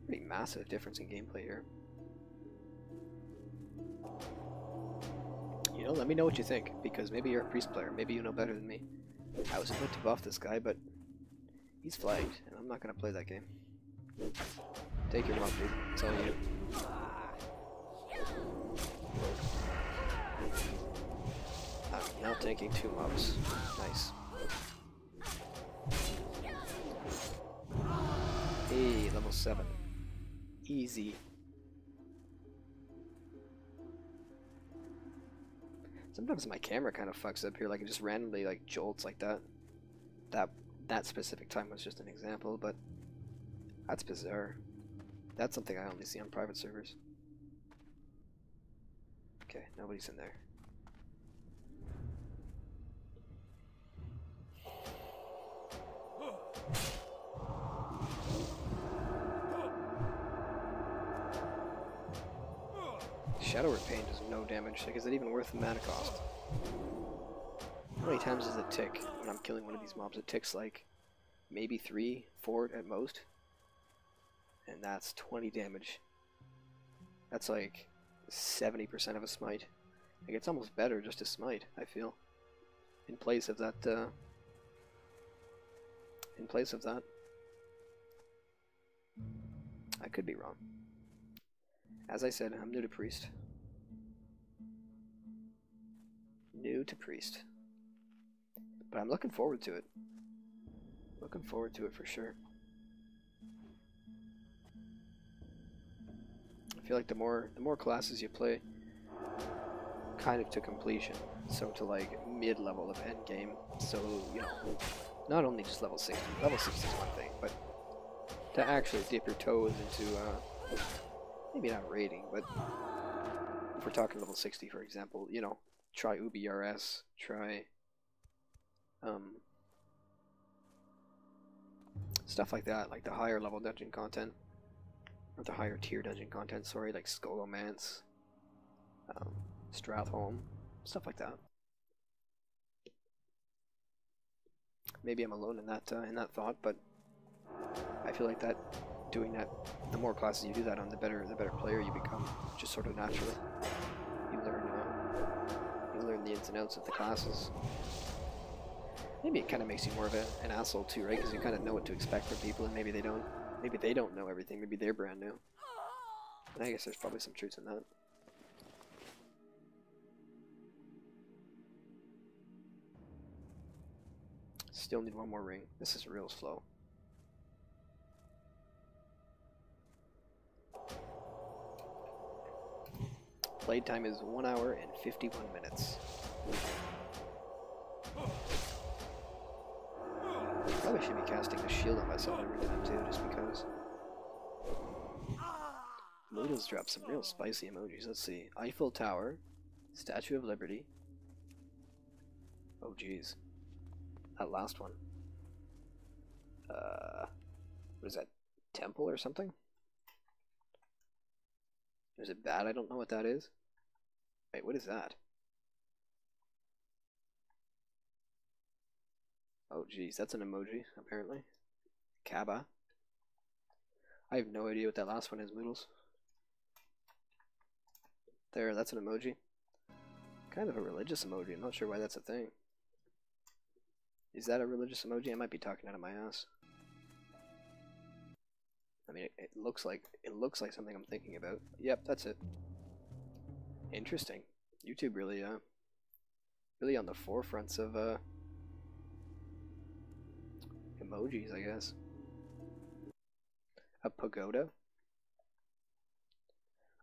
a pretty massive difference in gameplay here. You know, let me know what you think, because maybe you're a Priest player, maybe you know better than me. I was about to buff this guy, but he's flagged, and I'm not going to play that game. Take your mob, dude. It's all you. I'm now taking 2 mobs. Nice. Hey, level 7. Easy. Sometimes my camera kind of fucks up here, like it just randomly like jolts like that. That specific time was just an example, but that's bizarre. That's something I only see on private servers. Okay, nobody's in there. Shadow Repaint does no damage. Like, is it even worth the mana cost? How many times does it tick when I'm killing one of these mobs? It ticks like maybe 3, 4 at most. And that's 20 damage. That's like 70% of a smite. Like, it's almost better just to smite, I feel. In place of that, I could be wrong. As I said, I'm new to Priest. New to Priest. But I'm looking forward to it. Looking forward to it for sure. I feel like the more classes you play, kind of to completion, so to like mid-level of endgame, so, you know, not only just level 60. Level 60 is one thing, but to actually dip your toes into, maybe not raiding, but if we're talking level 60, for example, you know, try UBRS, try stuff like that, like the higher level dungeon content, or the higher tier dungeon content, sorry, like Skullomance, Stratholme, stuff like that. Maybe I'm alone in that thought, but I feel like that doing that, the more classes you do that on, the better player you become, just sort of naturally. You learn the ins and outs of the classes. Maybe it kind of makes you more of an asshole too, right? Because you kind of know what to expect from people, and maybe they don't. Maybe they don't know everything. Maybe they're brand new. And I guess there's probably some truth in that. Still need one more ring. This is real slow. Playtime is 1 hour and 51 minutes. Probably should be casting a shield on myself every time too, just because. Moodles dropped some real spicy emojis. Let's see. Eiffel Tower, Statue of Liberty. Oh geez. That last one. What is that? Temple or something? Is it bad? I don't know what that is. Wait, what is that? Oh geez, that's an emoji, apparently. Kaba. I have no idea what that last one is, Moodles. There, that's an emoji. Kind of a religious emoji, I'm not sure why that's a thing. Is that a religious emoji? I might be talking out of my ass. I mean, it looks like something I'm thinking about. Yep, that's it. Interesting. YouTube really on the forefronts of emojis, I guess. A pagoda?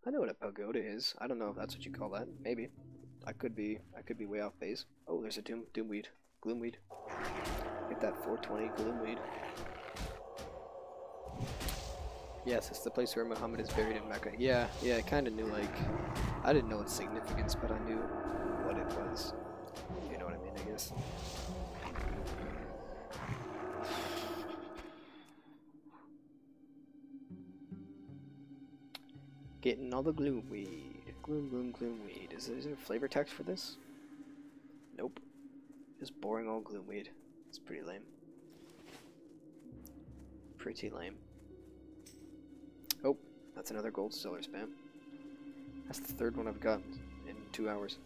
I know what a pagoda is. I don't know if that's what you call that. Maybe. I could be way off base. Oh, there's a doomweed. Gloomweed. Get that 420 gloomweed. Yes, it's the place where Muhammad is buried in Mecca. Yeah, I kind of knew, like, I didn't know its significance, but I knew what it was. You know what I mean, I guess. Getting all the gloomweed. Gloomweed. Is there a flavor text for this? Nope. Just boring old gloomweed. It's pretty lame. Pretty lame. Oh, that's another gold stellar spam. That's the third one I've gotten in 2 hours.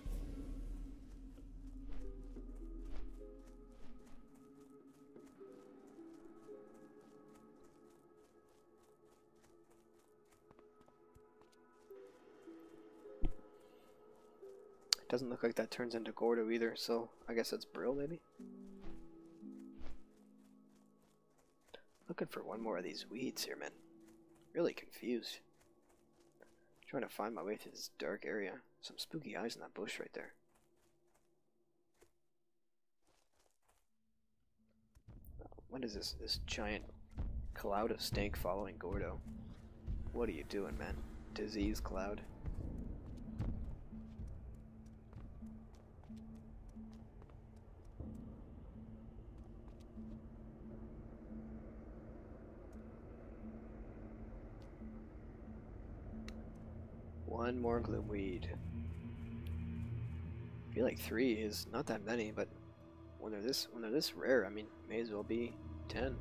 Doesn't look like that turns into Gordo either, so I guess that's Brill maybe? Looking for one more of these weeds here, man. Really confused. Trying to find my way through this dark area. Some spooky eyes in that bush right there. What is this giant cloud of stank following Gordo? What are you doing, man? Disease cloud. One more gloomweed. I feel like 3 is not that many, but when they're this rare, I mean, may as well be 10.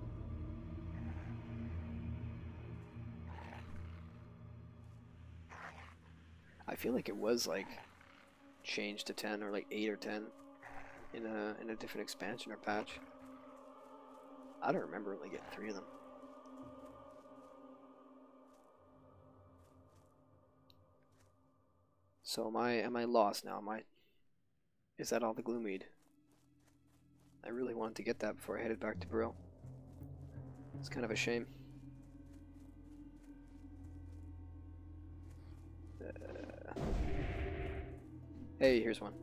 I feel like it was like changed to 10 or like 8 or 10 in a different expansion or patch. I don't remember only getting 3 of them. So am I lost now? Is that all the gloomweed? I really wanted to get that before I headed back to Brill. It's kind of a shame. Hey, here's one.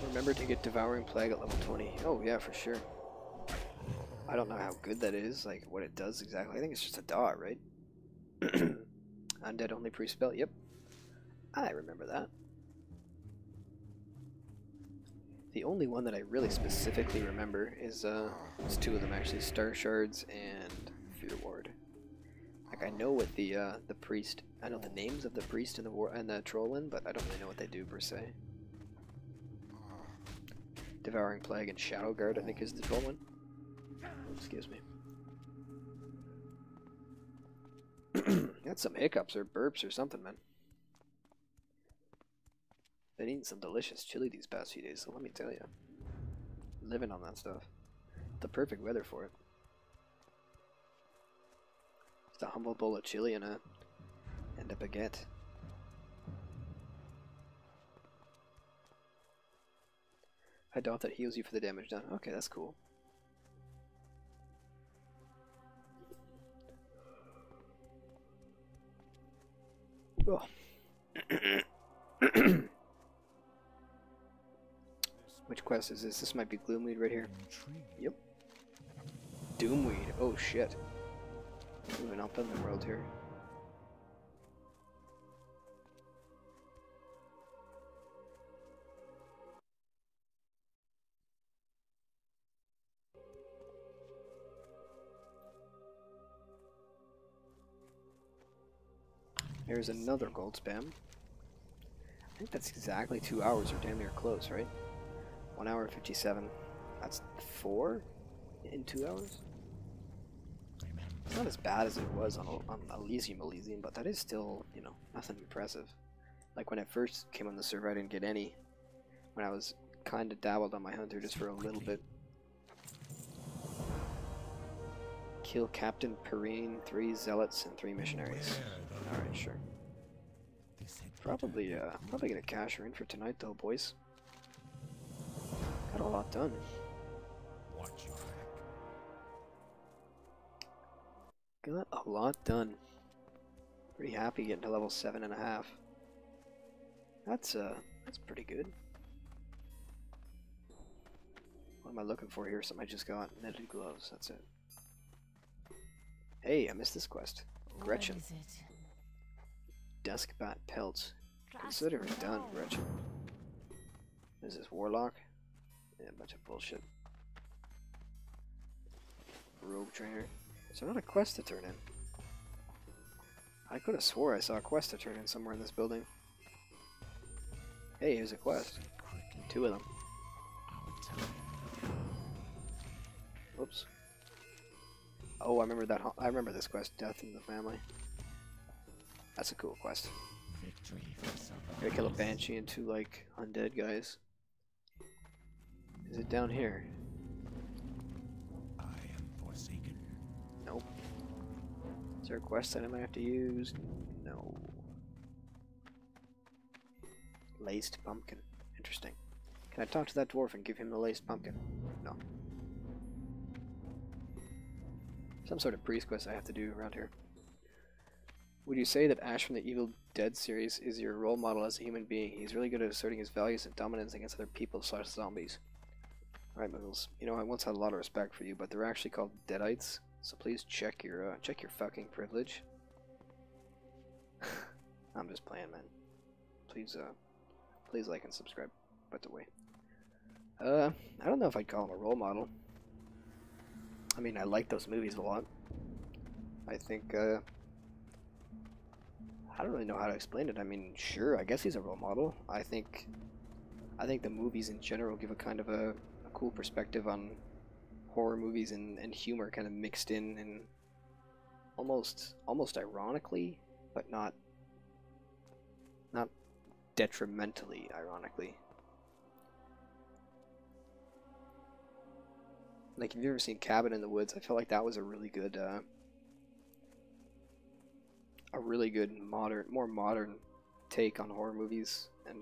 Remember to get Devouring Plague at level 20. Oh yeah, for sure. I don't know how good that is, like what it does exactly. I think it's just a dot, right? Undead only pre-spell, yep. I remember that. The only one that I really specifically remember is 2 of them actually, Star Shards and Fear Ward. Like I know what the priest, I know the names of the priest and the troll one, but I don't really know what they do per se. Devouring Plague and Shadow Guard, I think, is the troll one. Excuse me. Got some hiccups or burps or something, man. Been eating some delicious chili these past few days, so let me tell you. Living on that stuff. The perfect weather for it. Just a humble bowl of chili and a baguette. I doubt that heals you for the damage done. Okay, that's cool. Oh. Which quest is this? This might be Gloomweed right here. Yep. Doomweed. Oh shit. Moving up in the world here. There's another gold spam. I think that's exactly 2 hours or damn near close, right? 1 hour 57. That's 4 in 2 hours? It's not as bad as it was on Elysium, but that is still, you know, nothing impressive. Like when I first came on the server, I didn't get any. When I was kind of dabbled on my hunter just for a little bit. Kill Captain Perrine, 3 zealots, and 3 missionaries. Alright, sure. Probably gonna cash her in for tonight though, boys. Got a lot done. Got a lot done. Pretty happy getting to level 7.5. That's pretty good. What am I looking for here? Something I just got. Netted gloves, that's it. Hey, I missed this quest. Gretchen. What is it? Dusk bat pelts. Consider it done, Gretchen. Is this Warlock? Yeah, a bunch of bullshit. Rogue trainer. Is there not a quest to turn in? I could have swore I saw a quest to turn in somewhere in this building. Hey, here's a quest. 2 of them. Whoops. Oh, I remember that. I remember this quest. Death in the family. That's a cool quest. Gotta kill a banshee and 2 like undead guys. Is it down here? I am forsaken. Nope. Is there a quest item I have to use? No. Laced pumpkin. Interesting. Can I talk to that dwarf and give him the laced pumpkin? No. Some sort of priest quest I have to do around here. Would you say that Ash from the Evil Dead series is your role model as a human being? He's really good at asserting his values and dominance against other people / zombies. Alright, Muggles. You know, I once had a lot of respect for you, but they're actually called Deadites, so please check your fucking privilege. I'm just playing, man. Please like and subscribe, by the way. I don't know if I'd call him a role model. I mean, I like those movies a lot. I think, I don't really know how to explain it. I mean, sure, I guess he's a role model. I think the movies in general give a kind of a cool perspective on horror movies and humor kind of mixed in and almost ironically, but not detrimentally ironically. Like, have you ever seen Cabin in the Woods? I felt like that was a really good more modern take on horror movies, and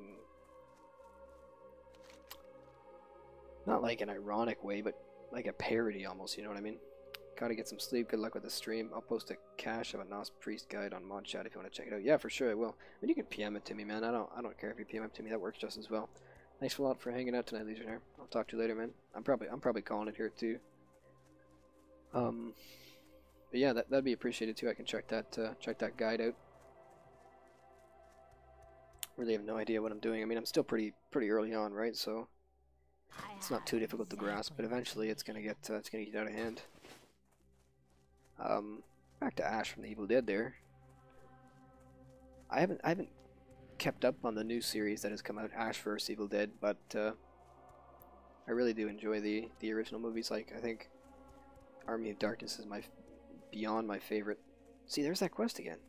not like an ironic way, but like a parody almost, you know what I mean? Gotta get some sleep. Good luck with the stream. I'll post a cache of a Nos Priest guide on mod chat if you want to check it out. Yeah, for sure I will. I mean, you can PM it to me, man. I don't care if you PM it to me. That works just as well. Thanks a lot for hanging out tonight, Legionnaire. I'll talk to you later, man. I'm probably calling it here too. But yeah, that'd be appreciated too. I can check that guide out. Really have no idea what I'm doing. I mean, I'm still pretty early on, right? So it's not too difficult to grasp, but eventually it's gonna get out of hand. Back to Ash from the Evil Dead. There, I haven't kept up on the new series that has come out, Ash vs Evil Dead, but I really do enjoy the original movies. Like, I think Army of Darkness is beyond my favorite. See, there's that quest again.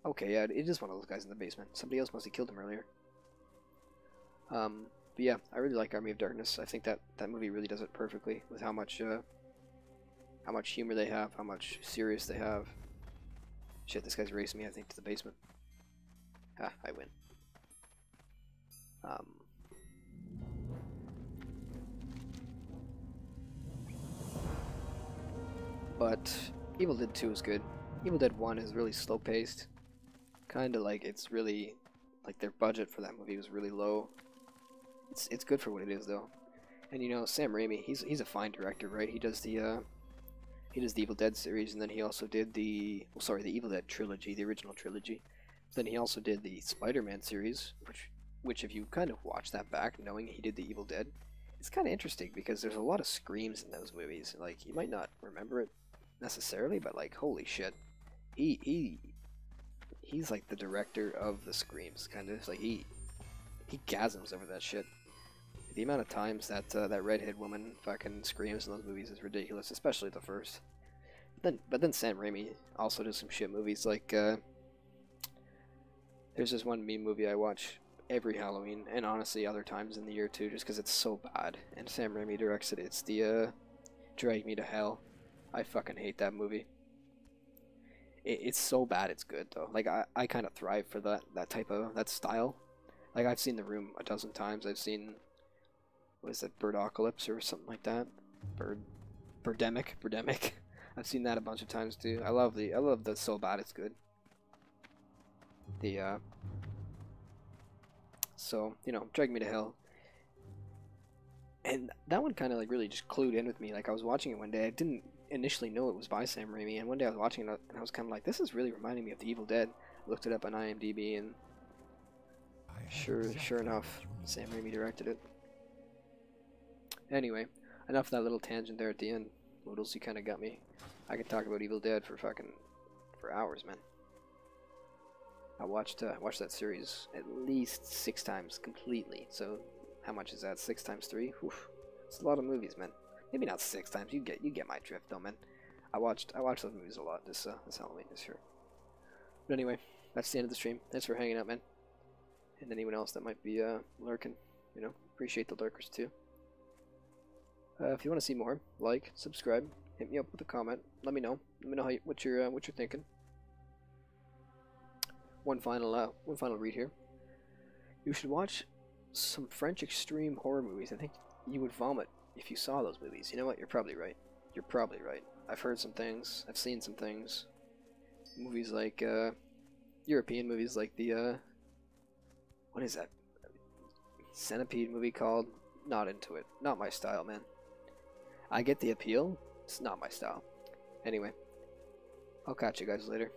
Okay, yeah, it is one of those guys in the basement. Somebody else must have killed him earlier. But yeah, I really like Army of Darkness. I think that movie really does it perfectly with how much humor they have, how much serious they have. Shit, this guy's racing me, I think, to the basement. Ha, I win. but Evil Dead 2 is good. Evil Dead 1 is really slow paced. Kinda like it's really like their budget for that movie was really low. It's good for what it is though. And you know, Sam Raimi, he's a fine director, right? He does the Evil Dead series, and then he also did the Evil Dead trilogy, the original trilogy. Then he also did the Spider-Man series, which if you kind of watch that back, knowing he did the Evil Dead, it's kind of interesting because there's a lot of screams in those movies. Like you might not remember it necessarily, but like holy shit, he's like the director of the screams, kind of like he gasms over that shit. The amount of times that that redhead woman fucking screams in those movies is ridiculous, especially the first. But then Sam Raimi also does some shit movies like there's this one meme movie I watch every Halloween, and honestly other times in the year too, just because it's so bad. And Sam Raimi directs it. It's the Drag Me to Hell. I fucking hate that movie. It's so bad it's good though. Like I kind of thrive for that type of that style. Like I've seen The Room a dozen times. I've seen, what is it, Birdocalypse or something like that? Birdemic. I've seen that a bunch of times too. I love the so bad it's good. So, you know, Drag Me to Hell. And that one kind of like really just clued in with me. Like I was watching it one day. I didn't initially know it was by Sam Raimi, and one day I was watching it and I was kind of like, this is really reminding me of The Evil Dead. I looked it up on IMDb, and sure enough, Sam Raimi directed it. Anyway, enough of that little tangent there at the end. Noodles, you kind of got me. I could talk about Evil Dead for hours, man. I watched that series at least 6 times completely. So how much is that? 6 times 3? Oof. It's a lot of movies, man. Maybe not 6 times. You get my drift, though, man. I watched those movies a lot this Halloween this year. But anyway, that's the end of the stream. Thanks for hanging out, man. And anyone else that might be lurking, you know, appreciate the lurkers too. If you want to see more, like, subscribe, hit me up with a comment. Let me know. Let me know what you're thinking. One final read here. You should watch some French extreme horror movies. I think you would vomit if you saw those movies. You know what? You're probably right. You're probably right. I've heard some things. I've seen some things. Movies like European movies like the what is that Centipede movie called? Not into it. Not my style, man. I get the appeal. It's not my style. Anyway, I'll catch you guys later.